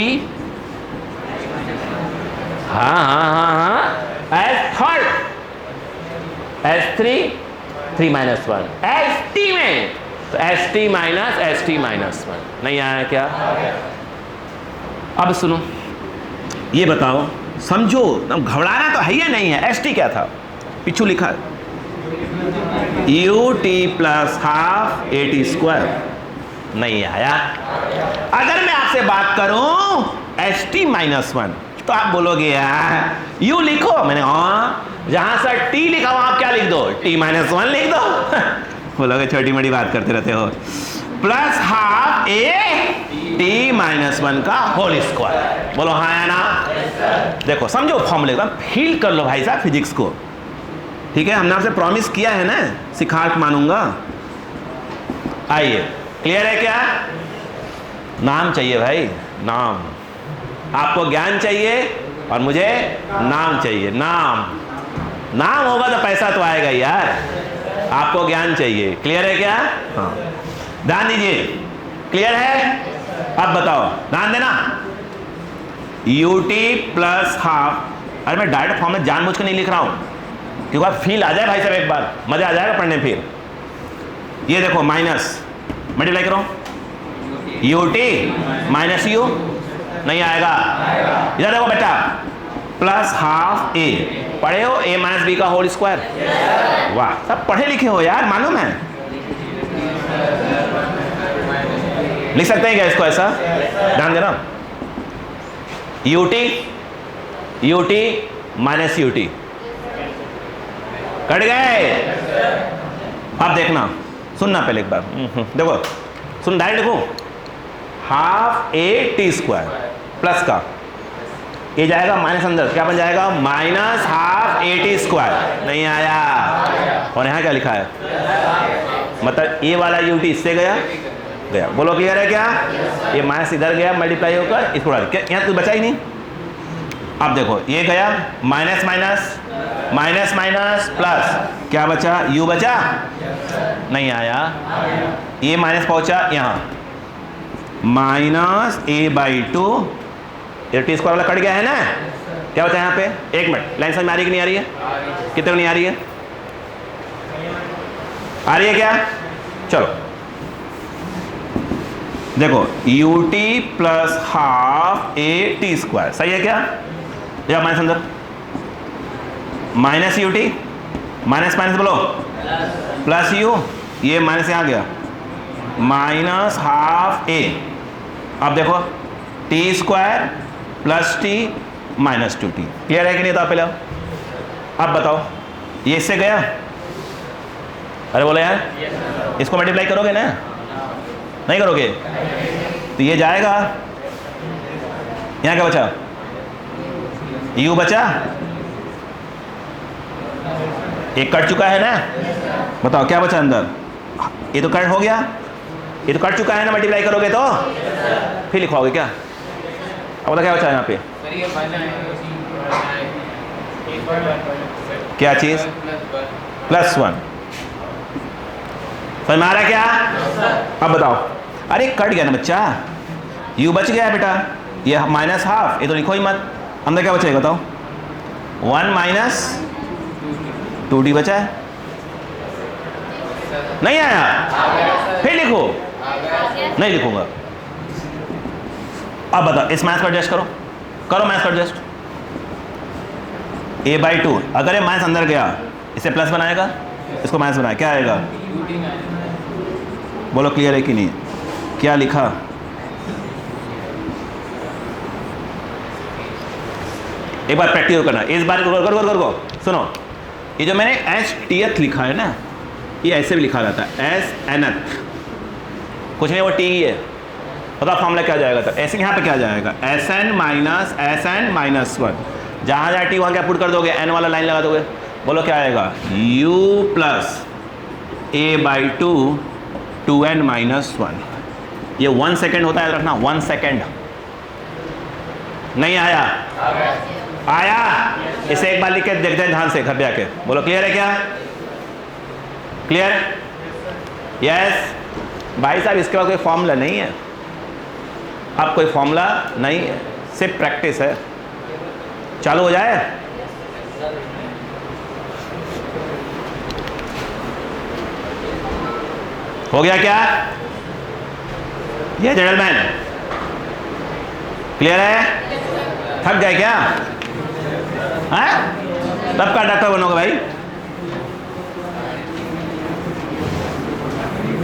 हाँ, S third, S3 3 minus 1, ST में, तो ST माइनस 1, नहीं आया क्या। अब सुनो, ये बताओ, समझो, घबराना तो है या नहीं है, ST क्या था, पीछू लिखा UT plus half AT square, नहीं आया। अगर मैं आपसे बात करूं ST माइनस 1, तो आप बोलोगे यार यू लिखो, मैंने हाँ, जहां से T लिखा वहां आप क्या लिख दो, T माइनस 1 लिख दो बोलोगे छोटी मोटी बात करते रहते हो, प्लस हाफ AT माइनस 1 का होल स्क्वायर, बोलो हाँ या ना। देखो समझो फॉर्मूले का, फील कर लो भाई साहब फिजिक्स को, ठीक है, हमने आपसे प्रॉमिस किया है ना, सिखा के मानूंगा। आइए, क्लियर है क्या, नाम चाहिए भाई, नाम, आपको ज्ञान चाहिए और मुझे नाम चाहिए, नाम होगा तो पैसा तो आएगा यार, आपको ज्ञान चाहिए, क्लियर है क्या, हाँ, ध्यान दीजिए, क्लियर है। अब बताओ, ध्यान देना, UT प्लस हाफ, अरे मैं डायरेक्ट फॉर्म में जानबूझ के नहीं लिख रहा हूं, क्योंकि आप फील आ जाए भाई साहब, एक बार मजा आ जाएगा पढ़ने। फिर ये देखो, माइनस मल्टीप्लाई करो, UT माइनस U, नहीं आएगा, इधर देखो बेटा, प्लस हाफ A, पढ़े हो, A माइनस B का होल स्क्वायर, वाह सब पढ़े लिखे हो यार, मालूम है, लिख सकते हैं क्या इसको ऐसा, ध्यान देना, UT माइनस UT, कट गए। अब देखना, सुनना पहले एक बार, देखो सुन, डायरेक्ट देखो, हाफ AT स्क्वायर प्लस का ये जाएगा माइनस, अंदर क्या बन जाएगा, माइनस हाफ AT स्क्वायर, नहीं आया, और यहाँ क्या लिखा है, मतलब ये वाला UT इससे गया, बोलो क्लियर है क्या, ये माइनस इधर गया मल्टीप्लाई होकर, इसको यहाँ तो बचा ही नहीं। अब देखो ये गया minus minus minus minus plus, क्या बचा, U बचा, नहीं आया, ये माइनस पहुंचा यहाँ, माइनस A/2, ये T स्क्वायर वाला कट गया है ना, क्या बचा यहाँ पे, एक मिनट, लाइन समझ में आ रही है कि नहीं आ रही है, कितने को नहीं आ रही है, आ रही है क्या, चलो देखो, UT plus half AT square, सही है क्या, या माइनस अंदर, माइनस UT, माइनस माइनस बोलो, प्लस U, ये माइनस यहाँ गया, माइनस हाफ A, अब देखो T square plus T minus 2T, clear है कि नहीं, तो आप पहले अब बताओ, ये इससे गया, अरे बोले यार इसको मल्टीप्लाई करोगे ना, नहीं करोगे, तो ये जाएगा, यहाँ क्या बचा, U बचा, एक कट चुका है ना, बताओ क्या बचा अंदर, ये तो कट हो गया, ये तो कट चुका है ना, मल्टीप्लाई करोगे तो फिर लिखवाओगे क्या, अब बता क्या बचा यहाँ पे, क्या चीज, +1, समझ में आ रहा है क्या, अब बताओ, अरे कट गया ना बच्चा, U बच गया बेटा, ये माइनस हाफ, ये तो लिखो ही मत, अंदर क्या बचा है बताओ? 1 माइनस 2t बचा है, नहीं आया? फिर लिखो। नहीं लिखूंगा। अब बताओ इस मैथ को एडजस्ट करो, करो मैथ को एडजस्ट। a/2, अगर ये माइनस अंदर गया इसे प्लस बनाएगा, इसको माइनस बनाए, क्या आएगा? बोलो क्लियर है कि नहीं? क्या लिखा? एक बार प्रैक्टिस करना, इस बार करो। सुनो, ये जो मैंने एस टीएथ लिखा है ना, ये ऐसे भी लिखा जाता है एस एनथ, कुछ नहीं वो टी ही है। पता फॉर्मूला क्या जाएगा? तो ऐसे यहाँ पे क्या जाएगा? एस एन माइनस 1, जहाँ जहाँ टी वहाँ क्या पुट कर दोगे, एन वाला लाइन लगा दोगे। बोलो क्या आएगा? u plus a/2 2n minus 1। ये 1 सेकेंड होता है, याद रखना, 1 सेकेंड। नहीं आया? आया? इसे एक बार लिख के देखते हैं ध्यान से घर पे आके। बोलो क्लियर है क्या? क्लियर? यस भाई साहब, इसके बाद कोई फॉर्मूला नहीं है, अब कोई फॉर्मूला नहीं है, सिर्फ प्रैक्टिस है। चालू हो जाए? हो गया क्या? ये जेंटलमैन क्लियर है? थक गए क्या? हैं? तब का डॉक्टर बनोगे भाई?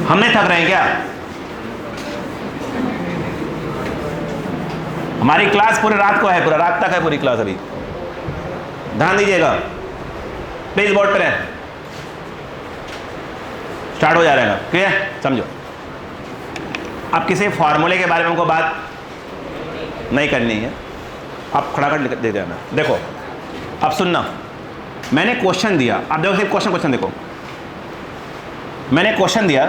हम नहीं थक रहे हैं क्या? हमारी क्लास पूरी रात को है, पूरा रात तक है पूरी क्लास। अभी ध्यान दीजिएगा प्लीज, बोर्ड पर है, स्टार्ट हो जा रहा है। क्लियर? समझो। अब किसी फॉर्मूले के बारे में हमको बात नहीं करनी है, आप खड़ा कर दे देना। देखो अब सुनना, मैंने क्वेश्चन दिया, आप देखो सिर्फ क्वेश्चन देखो। मैंने क्वेश्चन दिया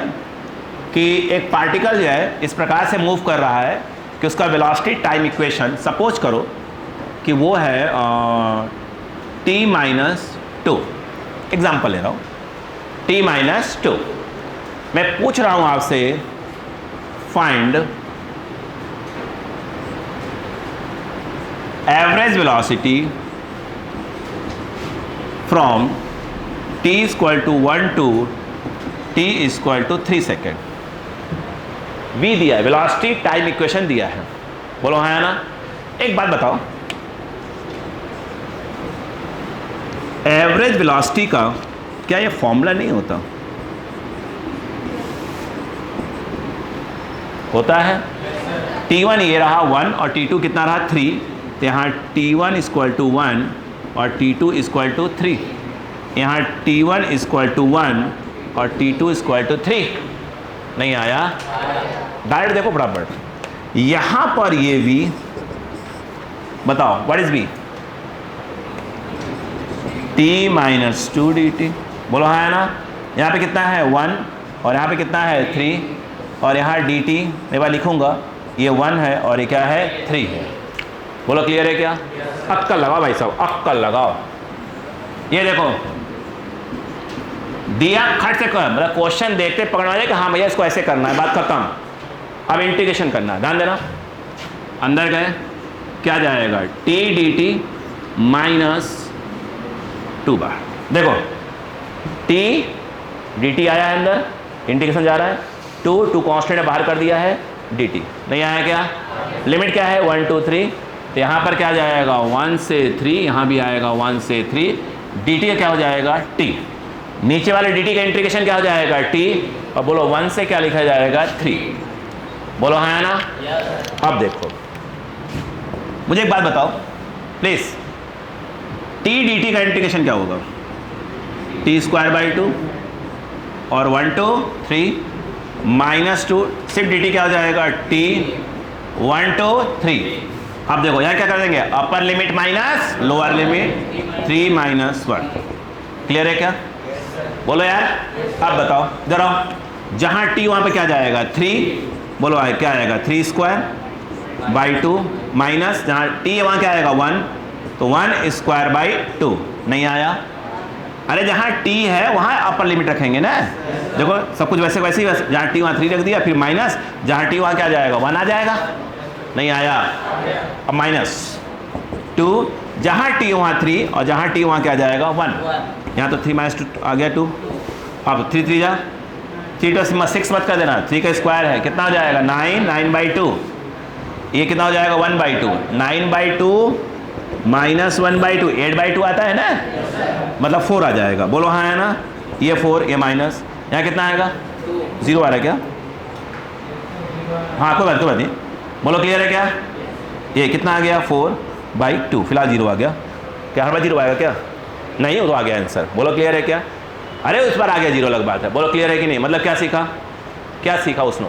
कि एक पार्टिकल जो है इस प्रकार से मूव कर रहा है कि उसका वेलोसिटी टाइम इक्वेशन, सपोज करो कि वो है t-2, एग्जाम्पल ले रहा हूँ, t-2। मैं पूछ रहा हूँ आपसे find average velocity from t = 1 to t = 3 second. v दिया है, वेलोसिटी टाइम इक्वेशन दिया है। बोलो हाँ है ना? एक बात बताओ, एवरेज वेलोसिटी का क्या ये फॉर्मूला नहीं होता? होता है। t1 ये रहा 1 और t2 कितना रहा 3, तो यहाँ t1 = 1 और t2 = 3, यहाँ t1 = 1 और t2 = 3। नहीं आया? डायरेक्ट देखो फटाफट, यहां पर ये v, बताओ what is v? t-2 dt। बोलो हाँ है ना? यहाँ पे कितना है 1 और यहाँ पे कितना है 3 और यहाँ dt मैं बार लिखूंगा, ये 1 है और ये क्या है 3 है। बोलो क्लियर है क्या? अक्कल लगाओ भाई साहब, अक्कल लगाओ। ये देखो दिया, खट से कर, मतलब क्वेश्चन देखते पकड़ना है कि हाँ भैया इसको ऐसे करना है, बात खत्म। अब इंटीग्रेशन करना है, ध्यान देना। अंदर गए क्या जाएगा? t dt -2 बार। देखो t dt आया है अंदर, इंटीग्रेशन जा रहा है, 2 कांस्टेंट बाहर कर दिया है, dt नहीं आया क्या? लिमिट क्या है 1 2 3, तो यहाँ पर क्या जाएगा 1 से 3, यहाँ भी आएगा 1 से 3, dt का क्या हो जाएगा t, नीचे वाले dt का इंटीग्रेशन क्या हो जाएगा t, और बोलो 1 से क्या लिखा जाएगा 3। बोलो हाँ है ना? अब देखो मुझे एक बात बताओ प्लीज, t dt का इंटीग्रेशन क्या होगा? t² 2 और 1 2 3 -2, सिर्फ dt क्या हो जाएगा t 1 2 3। अब देखो यार क्या कर देंगे, upper limit minus lower limit 3 -1। Clear है क्या? बोलो यार। अब बताओ जरा, जहां t वहां पे क्या जाएगा 3, बोलो आए क्या आएगा 3² 2 माइनस, जहां t है वहां क्या आएगा 1, तो 1² 2। नहीं आया? अरे जहां t है वहां अपर लिमिट रखेंगे ना, देखो सब कुछ वैसे वैसे ही, जहां t वहां 3 रख दिया, फिर माइनस, जहां t वहां क्या जाएगा 1 आ जाएगा। नहीं आया? अब 2, जहाँ t वहाँ 3 और जहाँ t वहाँ क्या जाएगा 1। यहाँ तो 3 माइनस 2 आ गया 2। अब 3 3 जा 3 तो 6 मत कर देना, 3 का स्क्वायर है, कितना हो जाएगा 9, 9/2। ये कितना हो जाएगा 1/2, 9/2 माइनस 1/2, 8/2 आता है ना, मतलब 4 आ जाएगा। बोलो हाँ है ना, ये 4, ये माइनस, यहाँ कितना आएगा 0 आ रहा है क्या? हाँ कोई बात नहीं, बोलो क्लियर है क्या? ये कितना आ गया 4/2, फिलहाल 0 आ गया। क्या हर बार 0 आएगा क्या? नहीं, वो तो आ गया आंसर। बोलो क्लियर है क्या? अरे उस बार आ गया 0, अलग बात है। बोलो क्लियर है कि नहीं? मतलब क्या सीखा, क्या सीखा उसने?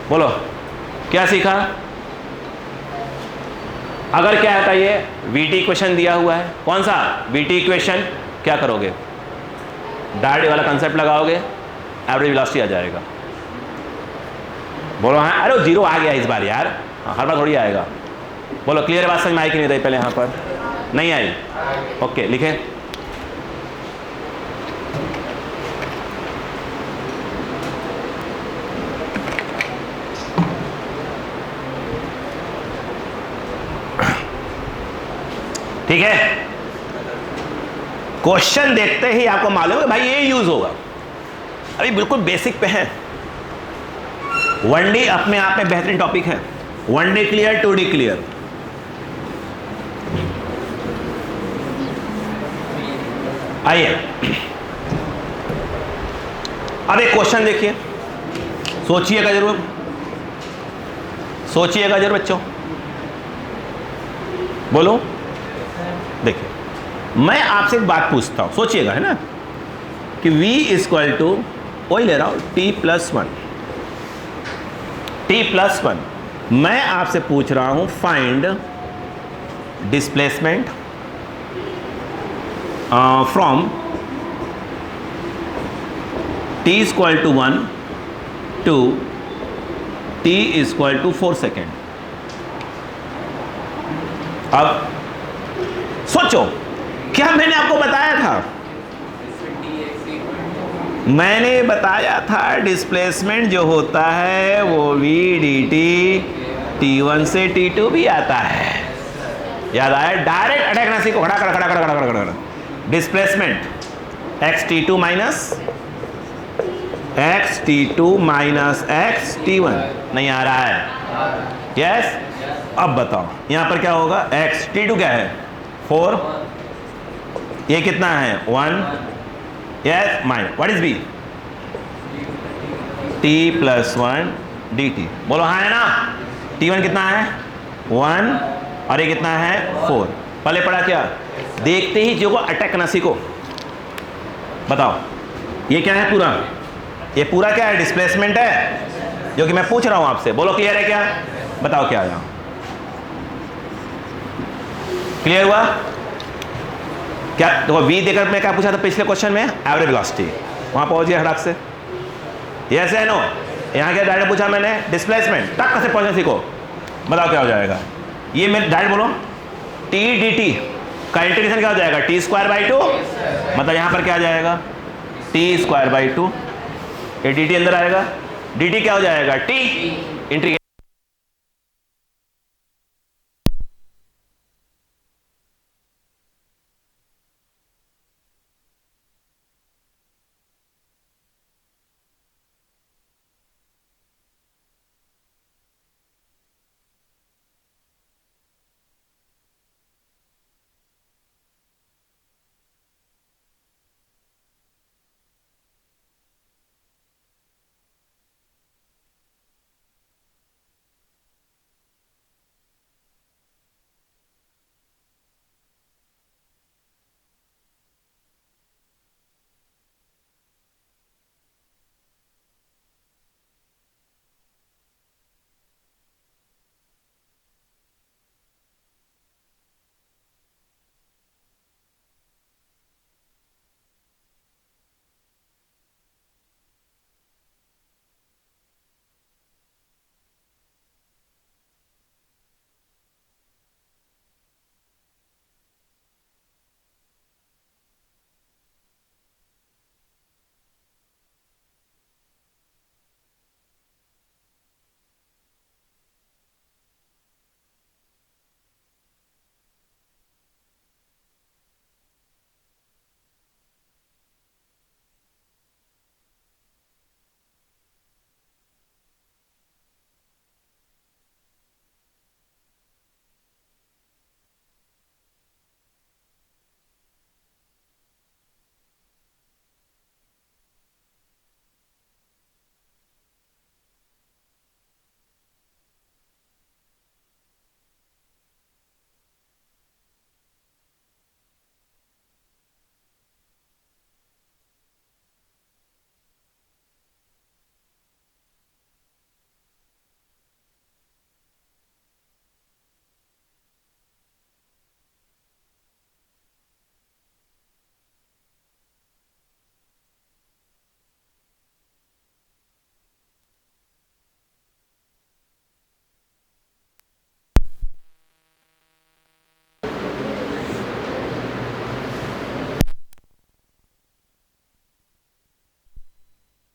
बोलो क्या सीखा? अगर क्या है ये वीटी इक्वेशन दिया हुआ है, कौन सा वीटी इक्वेशन, क्या करोगे? डायरेक्ट वाला कंसेप्ट लगाओगे, एवरेज वेलोसिटी आ जाएगा। बोलो हाँ, अरे 0 आ गया इस बार यार, हर बार थोड़ी आएगा। बोलो क्लियर बात समझ में आई कि नहीं रही? पहले यहाँ पर नहीं आई, ओके लिखे। ठीक है, क्वेश्चन देखते ही आपको मालूम है भाई ये यूज होगा। अभी बिल्कुल बेसिक पे है। 1D अपने आप में बेहतरीन टॉपिक है। 1D clear, 2D clear. आइए अब एक क्वेश्चन देखिए, सोचिएगा जरूर, सोचिएगा जरूर बच्चों। बोलो, देखिए मैं आपसे एक बात पूछता हूं, सोचिएगा है ना, कि v इक्वल टू वही ले रहा हूं t+1, t+1। मैं आपसे पूछ रहा हूं find displacement from t equal to 1 to t equal to 4 second. अब सोचो, क्या मैंने आपको बताया था? मैंने बताया था डिस्प्लेसमेंट जो होता है वो v dt t1 से t2 भी आता है। याद आया? डायरेक्ट अटैक ना सीखो, खड़ा खड़ा खड़ा खड़ा खड़ा खड़ा खड़ा। Displacement x t2 minus x t2 minus x t1 नहीं आ रहा है? यस। अब बताओ यहां पर क्या होगा? x t2 क्या है 4, ये कितना है 1, yes minus what is b t+1 dt। बोलो हाँ है ना? t1 कितना है 1 और ये कितना है 4। पहले पढ़ा क्या? देखते ही जो को अटैक ना सीखो। बताओ ये क्या है पूरा? ये पूरा क्या है? डिस्प्लेसमेंट है जो कि मैं पूछ रहा हूं आपसे। बोलो क्लियर है क्या? बताओ क्या आया? क्लियर हुआ क्या? देखो v देकर मैं क्या पूछा था पिछले क्वेश्चन में? Average velocity. वहां पहुंच गया हड़क से, यस है नो? यहां क्या डायरेक्ट पूछा मैंने? डिस्प्लेसमेंट। तक कैसे पहुंचना सीखो। बताओ क्या हो जाएगा? ये मैं डायरेक्ट बोलो t dt का इंटीग्रेशन क्या हो जाएगा? t²/2, मतलब यहां पर क्या आ जाएगा? t²/2। ये dt अंदर आएगा, dt क्या हो जाएगा? t integration